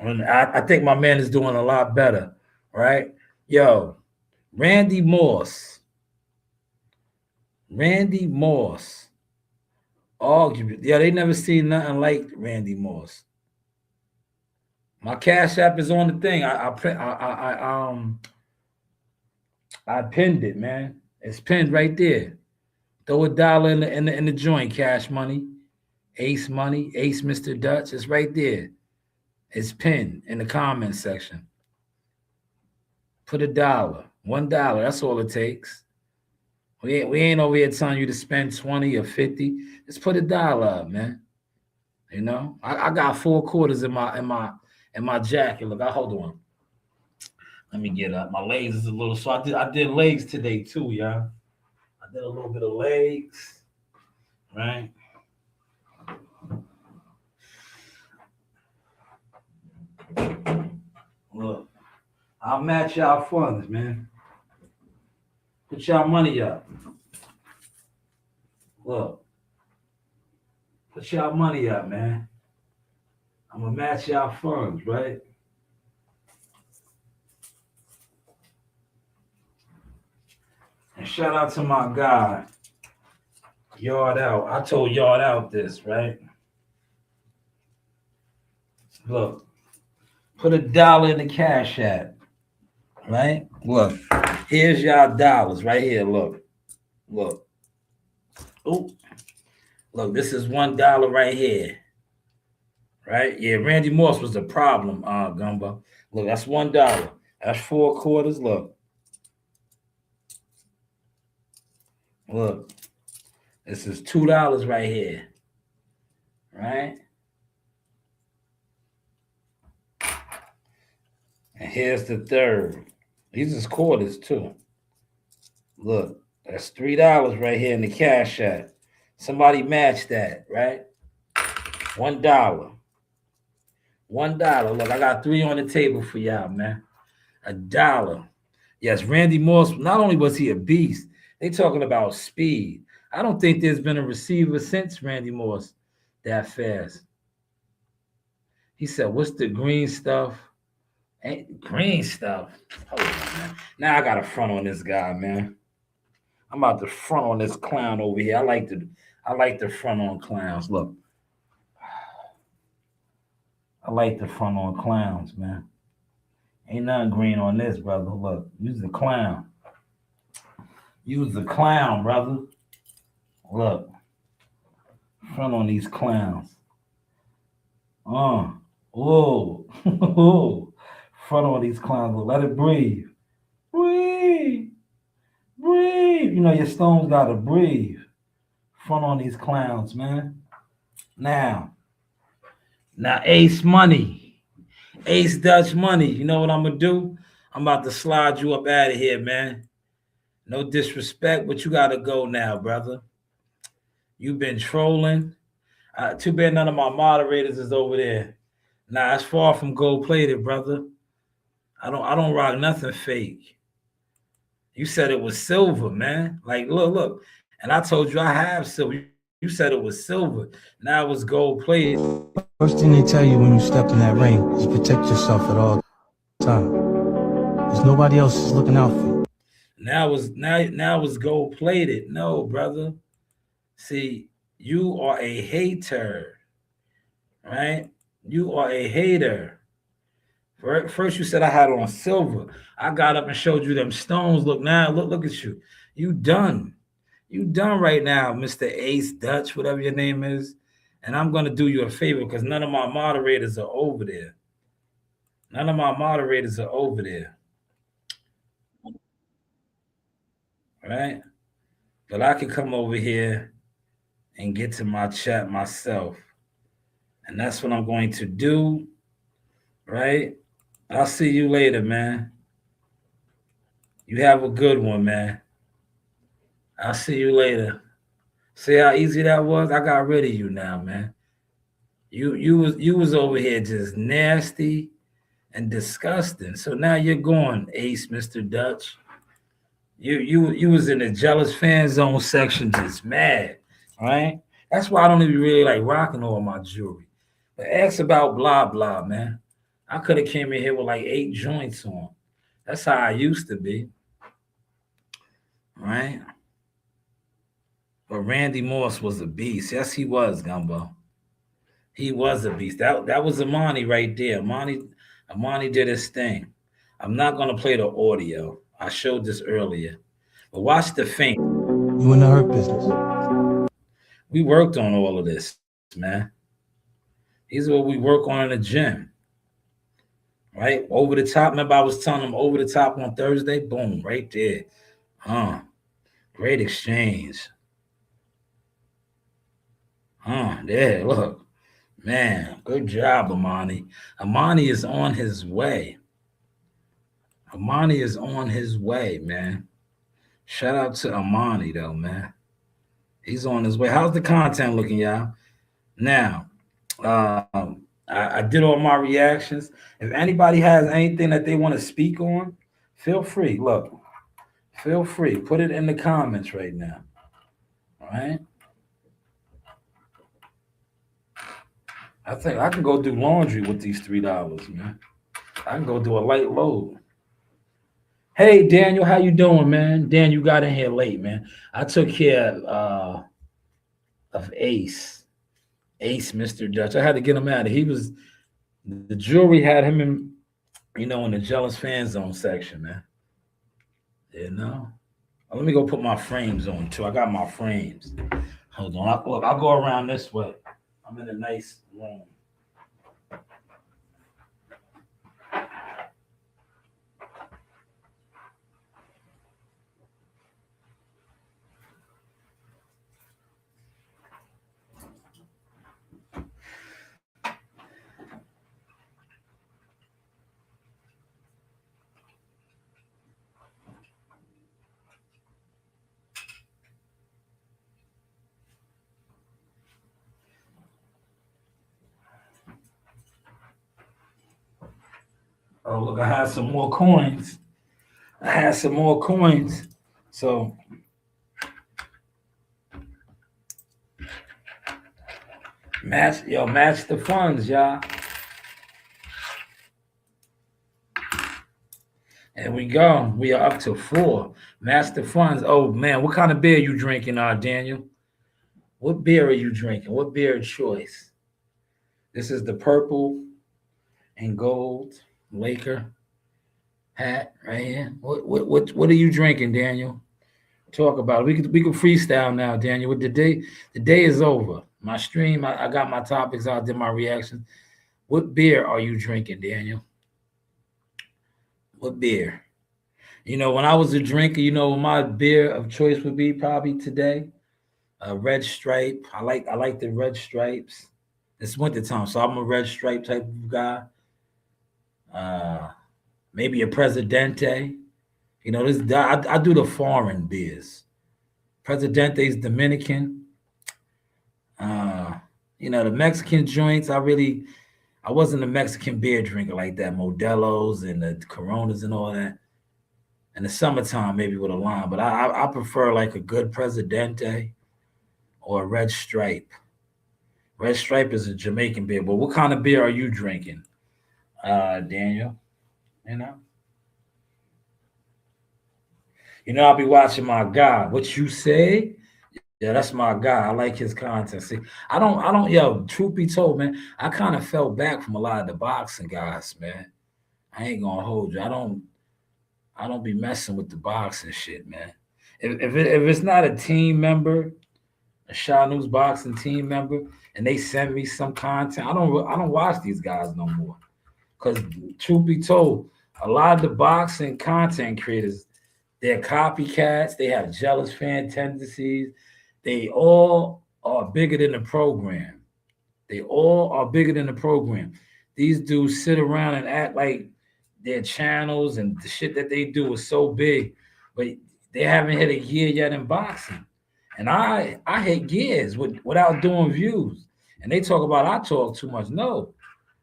I think my man is doing a lot better, right? Yo, Randy Moss. Arguably, yeah, they never seen nothing like Randy Moss. My Cash App is on the thing. I pinned it, man. It's pinned right there. Throw $1 in the joint. Cash Money, Ace Mr. Dutch. It's right there. It's pinned in the comment section. Put $1, $1. That's all it takes. We ain't over here telling you to spend 20 or 50. Just put $1 up, man. You know, I got 4 quarters in my jacket. Look, hold on. Let me get up. My legs is a little. So I did legs today too, y'all. I did a little bit of legs, right? Look, I'll match y'all funds, man. Put y'all money up. Look, put y'all money up, man. I'm gonna match y'all funds, right? And shout out to my guy, Yard Out. I told Yard Out this, right? Look, put $1 in the Cash App, right? Look, here's y'all dollars right here. Look. Ooh. Look, this is $1 right here. Right? Yeah, Randy Moss was the problem, Gumbo. Look, that's $1. That's 4 quarters. Look, this is $2 right here. Right? And here's the third. These is quarters too. Look, that's $3 right here in the Cash App. Somebody match that, right? $1. $1. Look, I got 3 on the table for y'all, man. $1. Yes, Randy Moss, not only was he a beast, they talking about speed. I don't think there's been a receiver since Randy Moss that fast. He said, what's the green stuff? Ain't green stuff. Hold on, man. Now I got to front on this guy, man. I'm about to front on this clown over here. I like to front on clowns. Look. I like the front on clowns, man. Ain't nothing green on this, brother. Look, use the clown. Use the clown, brother. Look. Front on these clowns. Oh. Front on these clowns. Look, let it breathe. Breathe. You know, your stones gotta breathe. Front on these clowns, man. Now, Ace Money. Ace Dutch Money. You know what I'm going to do? I'm about to slide you up out of here, man. No disrespect, but you got to go now, brother. You've been trolling. Too bad none of my moderators is over there. Nah, it's far from gold-plated, brother. I don't rock nothing fake. You said it was silver, man. Like, look. And I told you I have silver. You said it was silver. Now it was gold-plated. First thing they tell you when you step in that ring is protect yourself at all times. There's nobody else is looking out for you. Now it's gold-plated. No, brother. See, you are a hater, right? You are a hater. First you said I had on silver. I got up and showed you them stones. Look now, look at you. You done. You done right now, Mr. Ace Dutch, whatever your name is. And I'm gonna do you a favor because none of my moderators are over there. None of my moderators are over there. Right? But I can come over here and get to my chat myself. And that's what I'm going to do. Right? I'll see you later, man. You have a good one, man. I'll see you later. See how easy that was? I got rid of you now, man. You was over here just nasty and disgusting. So now you're going, Ace, Mr. Dutch. You was in the jealous fan zone section, just mad, right? That's why I don't even really like rocking all my jewelry. But ask about blah blah, man. I could have came in here with like 8 joints on. That's how I used to be, right? But Randy Moss was a beast. Yes, he was, Gumbo. He was a beast. That was Amani right there. Amani did his thing. I'm not gonna play the audio. I showed this earlier. But watch the feint. You in the hurt business. We worked on all of this, man. These are what we work on in the gym. Right? Over the top. Remember, I was telling them over the top on Thursday? Boom, right there. Great exchange. There, look. Man, good job, Amani. Amani is on his way. Amani is on his way, man. Shout out to Amani, though, man. He's on his way. How's the content looking, y'all? Now, I did all my reactions. If anybody has anything that they want to speak on, feel free. Look, feel free. Put it in the comments right now. All right? I think I can go do laundry with these $3, man. I can go do a light load. Hey, Daniel, how you doing, man? Dan, you got in here late, man. I took care of Ace, Mr. Dutch. I had to get him out of. The jewelry had him in, in the jealous fan zone section, man. Let me go put my frames on too. I got my frames. Hold on. I'll go around this way. I'm in a nice room. Oh, look, I have some more coins. So match the funds, y'all. There we go. We are up to 4. Match the funds. Oh man, what kind of beer you drinking, Daniel? What beer are you drinking? What beer choice? This is the purple and gold Laker hat right here. What are you drinking, Daniel? Talk about it. We can freestyle now, Daniel. The day is over. My stream, I got my topics out, did my reactions. What beer are you drinking, Daniel? What beer? When I was a drinker, my beer of choice would be probably today a Red Stripe. I like the Red Stripes. It's wintertime, so I'm a Red Stripe type of guy. Maybe a Presidente. I do the foreign beers. Presidente's Dominican. The Mexican joints, I wasn't a Mexican beer drinker like that. Modelo's and the Coronas and all that. In the summertime, maybe with a lime, but I prefer like a good Presidente or a Red Stripe. Red Stripe is a Jamaican beer, but what kind of beer are you drinking, Daniel? I'll be watching my guy. What you say? Yeah, that's my guy. I like his content. See, I don't, truth be told, man, I kind of fell back from a lot of the boxing guys, man. I ain't gonna hold you. I don't be messing with the boxing shit, man. If it's not a team member, a Shanewz boxing team member, and they send me some content, I don't watch these guys no more. Cause truth be told, a lot of the boxing content creators, they're copycats. They have jealous fan tendencies. They all are bigger than the program. They all are bigger than the program. These dudes sit around and act like their channels and the shit that they do is so big, but they haven't hit a year yet in boxing. And I hit years without doing views. And they talk about I talk too much. No,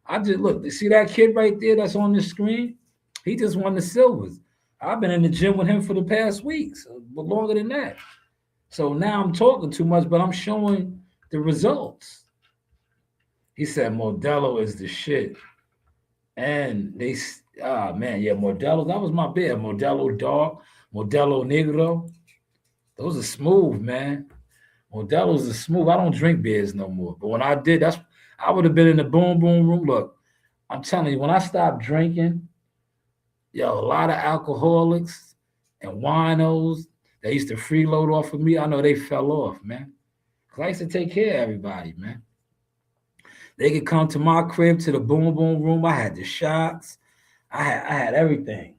I just look. You see that kid right there that's on the screen? He just won the silvers. I've been in the gym with him for the past weeks, but longer than that. So now I'm talking too much, but I'm showing the results. He said Modelo is the shit. And they, man, yeah, Modelo, that was my beer. Modelo Dark, Modelo Negro. Those are smooth, man. Modelo's are smooth. I don't drink beers no more. But when I did, I would have been in the boom boom room. Look, I'm telling you, when I stopped drinking, yo, a lot of alcoholics and winos that used to freeload off of me, I know they fell off, man. Because I used to take care of everybody, man. They could come to my crib, to the boom boom room. I had the shots. I had everything.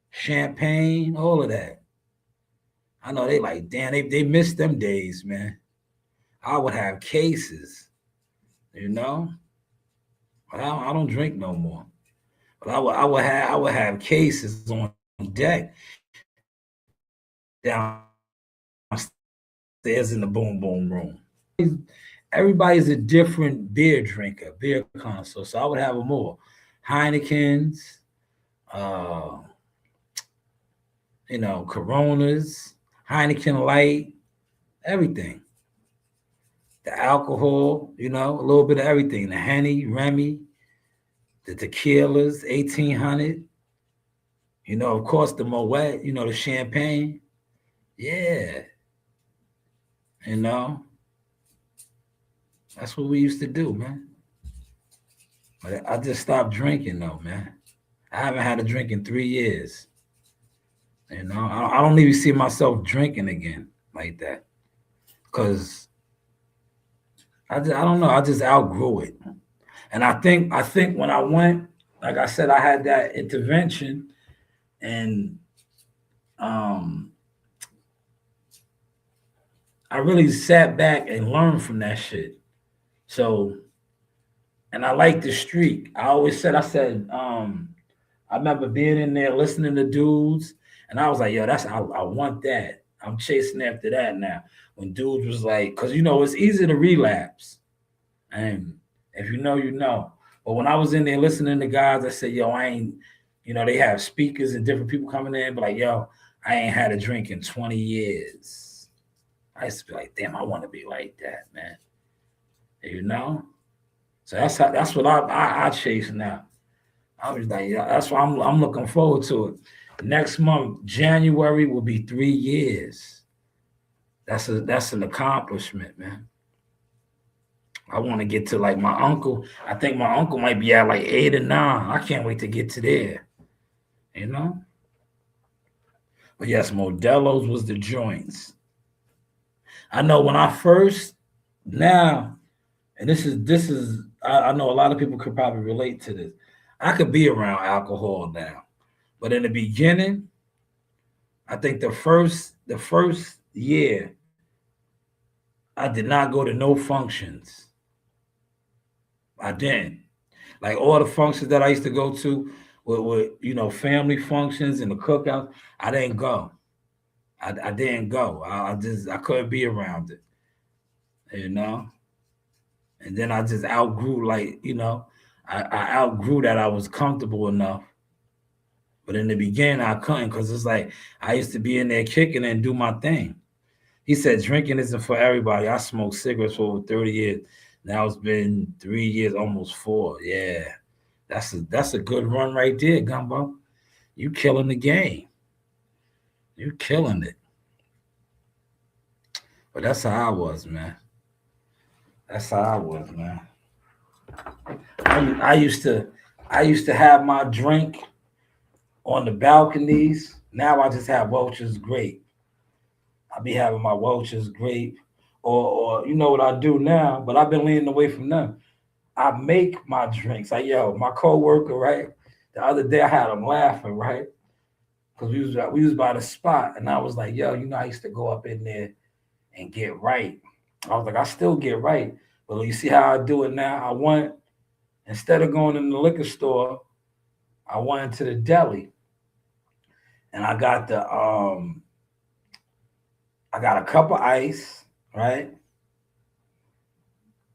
Champagne, all of that. I know they like, damn, they missed them days, man. I would have cases, you know? But I don't drink no more. But I would have cases on deck downstairs in the boom boom room. Everybody's a different beer drinker, beer connoisseur. So I would have them all. Heinekens, Coronas, Heineken Light, everything. The alcohol, a little bit of everything. The Henny, Remy, the tequilas, 1800. Of course, the Moet, the champagne. Yeah. That's what we used to do, man. But I just stopped drinking, though, man. I haven't had a drink in 3 years. I don't even see myself drinking again like that. Because I don't know. I just outgrew it. And I think when I went, like I said, I had that intervention, and I really sat back and learned from that shit. So, and I like the streak. I said, I remember being in there listening to dudes, and I was like, yo, I want that. I'm chasing after that now. When dudes was like, because it's easy to relapse. And if you know, you know. But when I was in there listening to guys, I said, yo, I ain't, they have speakers and different people coming in, but like, yo, I ain't had a drink in 20 years. I used to be like, damn, I want to be like that, man. So that's what I chase now. I was like, yeah, that's why I'm looking forward to it. Next month, January, will be 3 years. That's an accomplishment, man. I want to get to like my uncle. I think my uncle might be at like 8 or 9. I can't wait to get to there. But yes, Modelo's was the joints. I know when I first now, and this is I know a lot of people could probably relate to this. I could be around alcohol now, but in the beginning, I think the first year, I did not go to no functions. I didn't. Like all the functions that I used to go to were family functions and the cookouts. I didn't go. I didn't go. I couldn't be around it. And then I just outgrew, I outgrew that I was comfortable enough. But in the beginning, I couldn't, because it's like I used to be in there kicking and do my thing. He said drinking isn't for everybody. I smoked cigarettes for over 30 years. Now it's been 3 years, almost 4. Yeah. That's a good run right there, Gumbo. You killing the game. You killing it. But that's how I was, man. I used to have my drink On the balconies, now I just have Welch's grape. I be having my Welch's grape, or you know what I do now, but I've been leaning away from them. I make my drinks. My coworker, right? The other day I had him laughing, right? Because we was by the spot, and I was like, yo, I used to go up in there and get right. I was like, I still get right, but you see how I do it now? Instead of going in the liquor store, I went into the deli, and I got a cup of ice, right?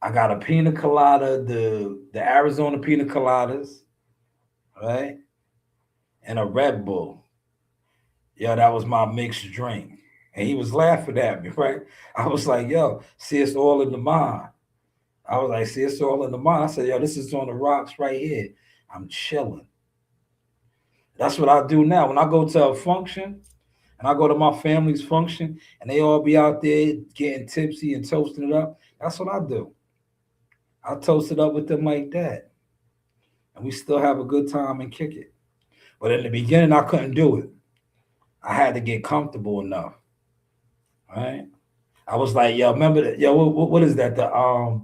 I got a pina colada, the Arizona pina coladas, right? And a Red Bull. Yo, that was my mixed drink. And he was laughing at me, right? I was like, yo, see, it's all in the mind. I was like, see, it's all in the mind. I said, yo, this is on the rocks right here. I'm chilling. That's what I do now. When I go to a function, and I go to my family's function, and they all be out there getting tipsy and toasting it up, that's what I do. I toast it up with them like that. And we still have a good time and kick it. But in the beginning, I couldn't do it. I had to get comfortable enough. Right? I was like, yo, remember that? Yo, what is that? The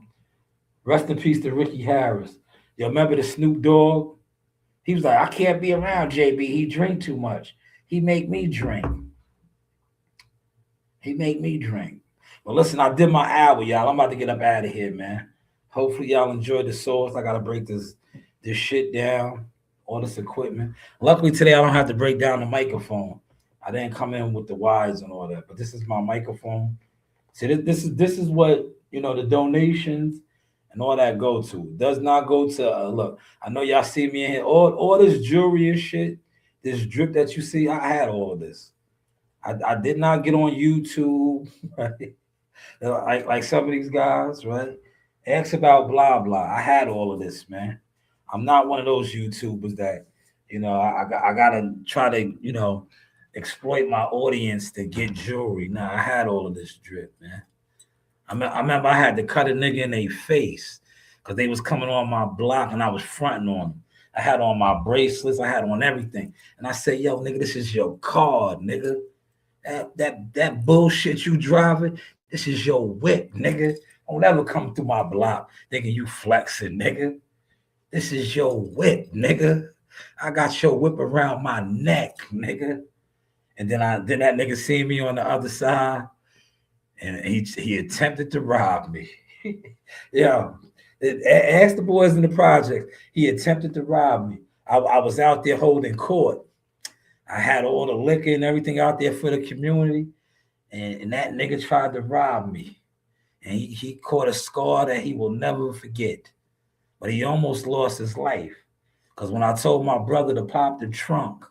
rest in peace to Ricky Harris. Yo, remember the Snoop Dogg? He was like, I can't be around JB. He drink too much. He make me drink. Well, listen, I did my hour, y'all. I'm about to get up out of here, man. Hopefully y'all enjoyed the sauce. I gotta break this shit down, all this equipment. Luckily today I don't have to break down the microphone. I didn't come in with the wires and all that, but this is my microphone. See, this is what the donations and all that go to. It does not go to look. I know y'all see me in here. All this jewelry and shit, this drip that you see. I had all of this. I did not get on YouTube, right? Like some of these guys, right? Ask about blah blah. I had all of this, man. I'm not one of those YouTubers that, I gotta try to, exploit my audience to get jewelry. Nah, I had all of this drip, man. I remember I had to cut a nigga in their face because they was coming on my block and I was fronting on them. I had on my bracelets, I had on everything. And I said, yo, nigga, this is your card, nigga. That bullshit you driving, this is your whip, nigga. Don't ever come through my block thinking you flexing, nigga. This is your whip, nigga. I got your whip around my neck, nigga. And then that nigga see me on the other side, and he attempted to rob me. Yo, ask the boys in the project. He attempted to rob me. I was out there holding court. I had all the liquor and everything out there for the community, and that nigga tried to rob me. And he caught a scar that he will never forget. But he almost lost his life. Because when I told my brother to pop the trunk,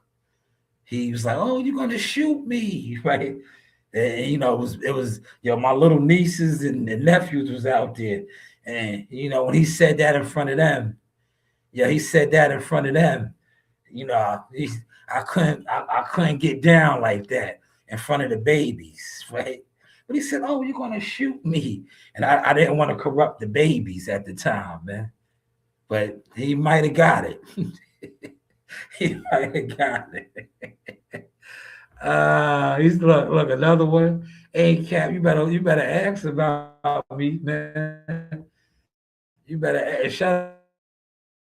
he was like, oh, you're going to shoot me, right? And, it was my little nieces and nephews was out there. And, when he said that in front of them, I couldn't get down like that in front of the babies, right? But he said, oh, you're going to shoot me. And I didn't want to corrupt the babies at the time, man. But he might have got it. He might have got it. He's look, another one. Hey, Cap, you better ask about me, man. You better shout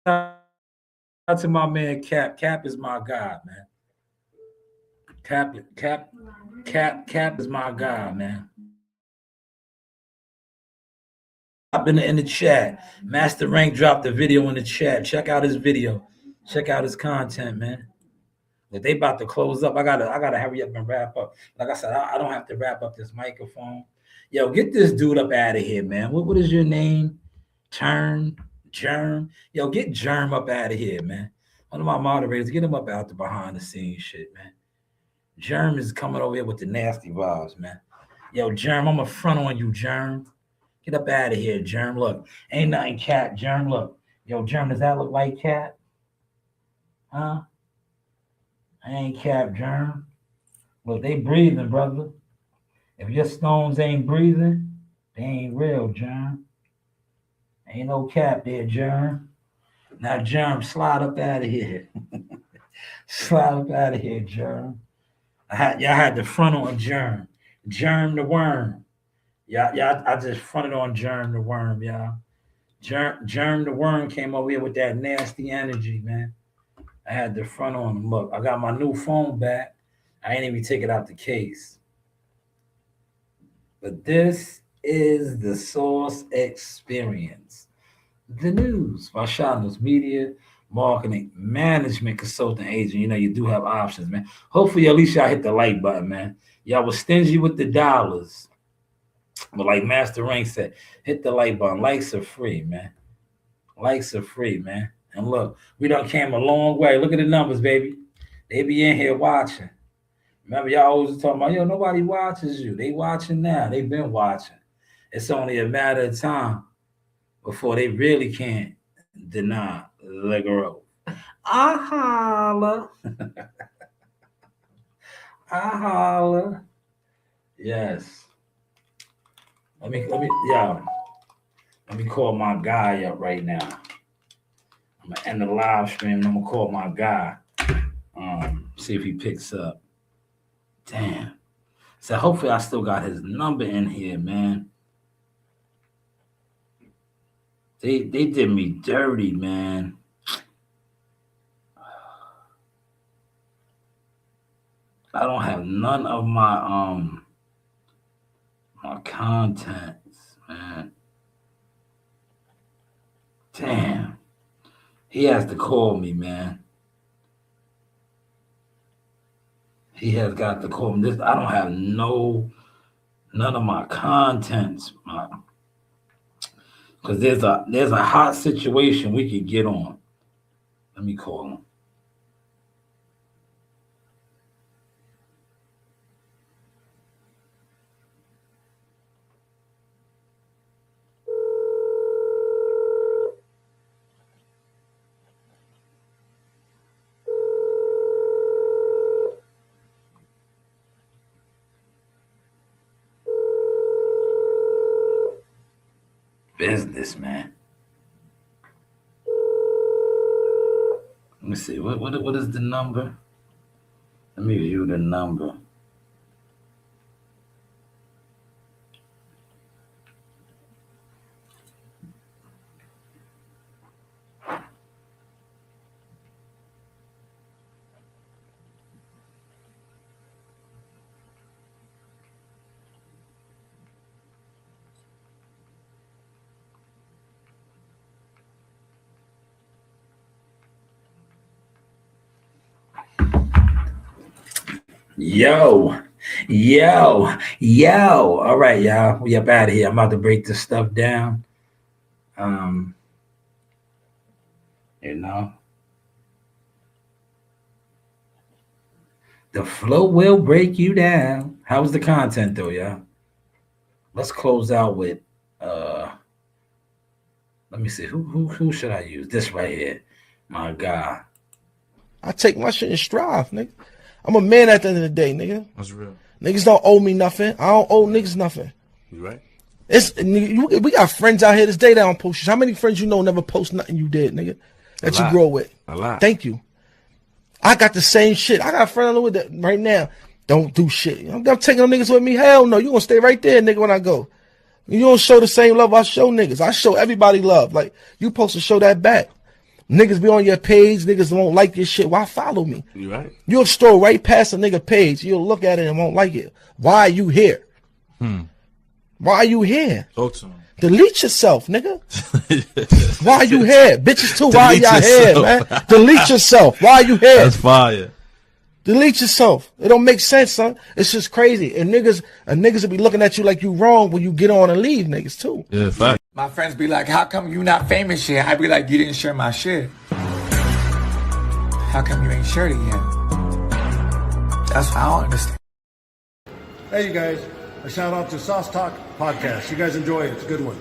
out to my man Cap. Cap is my guy, man. Cap is my guy, man. Up in the chat. Master Rank dropped the video in the chat. Check out his video. Check out his content, man. But they about to close up. I gotta hurry up and wrap up. Like I said, I don't have to wrap up this microphone. Yo, get this dude up out of here, man. What is your name? Germ. Yo, get Germ up out of here, man. One of my moderators, get him up out the behind the scenes shit, man. Germ is coming over here with the nasty vibes, man. Yo, Germ, I'm a front on you, Germ. Get up out of here, Germ. Look, ain't nothing Cat, Germ. Look. Yo, Germ, does that look like Cat? Huh? I ain't Cap, Germ. Look, they breathing, brother. If your stones ain't breathing, they ain't real, Germ. Ain't no Cap there, Germ. Now, Germ, slide up out of here. Slide up out of here, Germ. Y'all had the front on Germ. Germ the worm. Y'all, I just fronted on Germ the worm, y'all. Germ the worm came over here with that nasty energy, man. I had the front on him. Look, I got my new phone back. I ain't even take it out the case. But this is the Source Experience. The news by Shanewz Media, marketing, management, consultant agent. You know, you do have options, man. Hopefully, at least y'all hit the like button, man. Y'all was stingy with the dollars. But like Master Rank said, hit the like button. Likes are free, man. Likes are free, man. And look, we done came a long way. Look at the numbers, baby. They be in here watching. Remember, y'all always talking about, yo, nobody watches you. They watching now. They've been watching. It's only a matter of time before they really can't deny the growth. I holla. I holla. Yes. Let me call my guy up right now. I'm gonna end the live stream and I'm gonna call my guy. See if he picks up. Damn. So hopefully I still got his number in here, man. They did me dirty, man. I don't have none of my my contacts, man. Damn. He has to call me, man. He has got to call me. I don't have none of my contents, because there's a hot situation we could get on. Let me call him. Business, man. Let me see. What is the number? Let me view the number. Yo. All right, y'all. We up out of here. I'm about to break this stuff down. You know. The flow will break you down. How was the content though, y'all? Let's close out with let me see. Who should I use? This right here. My guy. I take my shit in stride, nigga. I'm a man at the end of the day, nigga. That's real. Niggas don't owe me nothing. I don't owe niggas nothing. You right? We got friends out here this day that don't post shit. How many friends you know never post nothing you did, nigga? That you grow with? A lot. Thank you. I got the same shit. I got a friend with that right now. Don't do shit. I'm taking them niggas with me. Hell no. You gonna stay right there, nigga, when I go. You don't show the same love I show niggas. I show everybody love. Like, you supposed to show that back. Niggas be on your page. Niggas won't like your shit. Why follow me? You right? You'll stroll right past a nigga page. You'll look at it and won't like it. Why are you here? Why are you here? Talk to him. Delete yourself, nigga. Why are you here? Bitches too, why are y'all here, man? Delete yourself. Why are you here? That's fire. Delete yourself. It don't make sense, son. It's just crazy. And niggas will be looking at you like you wrong when you get on and leave, niggas too. Yeah, fact. My friends be like, how come you not famous yet? I be like, you didn't share my shit. How come you ain't shared it yet? That's what I don't understand. Hey, you guys. A shout out to Sauce Talk Podcast. You guys enjoy it. It's a good one.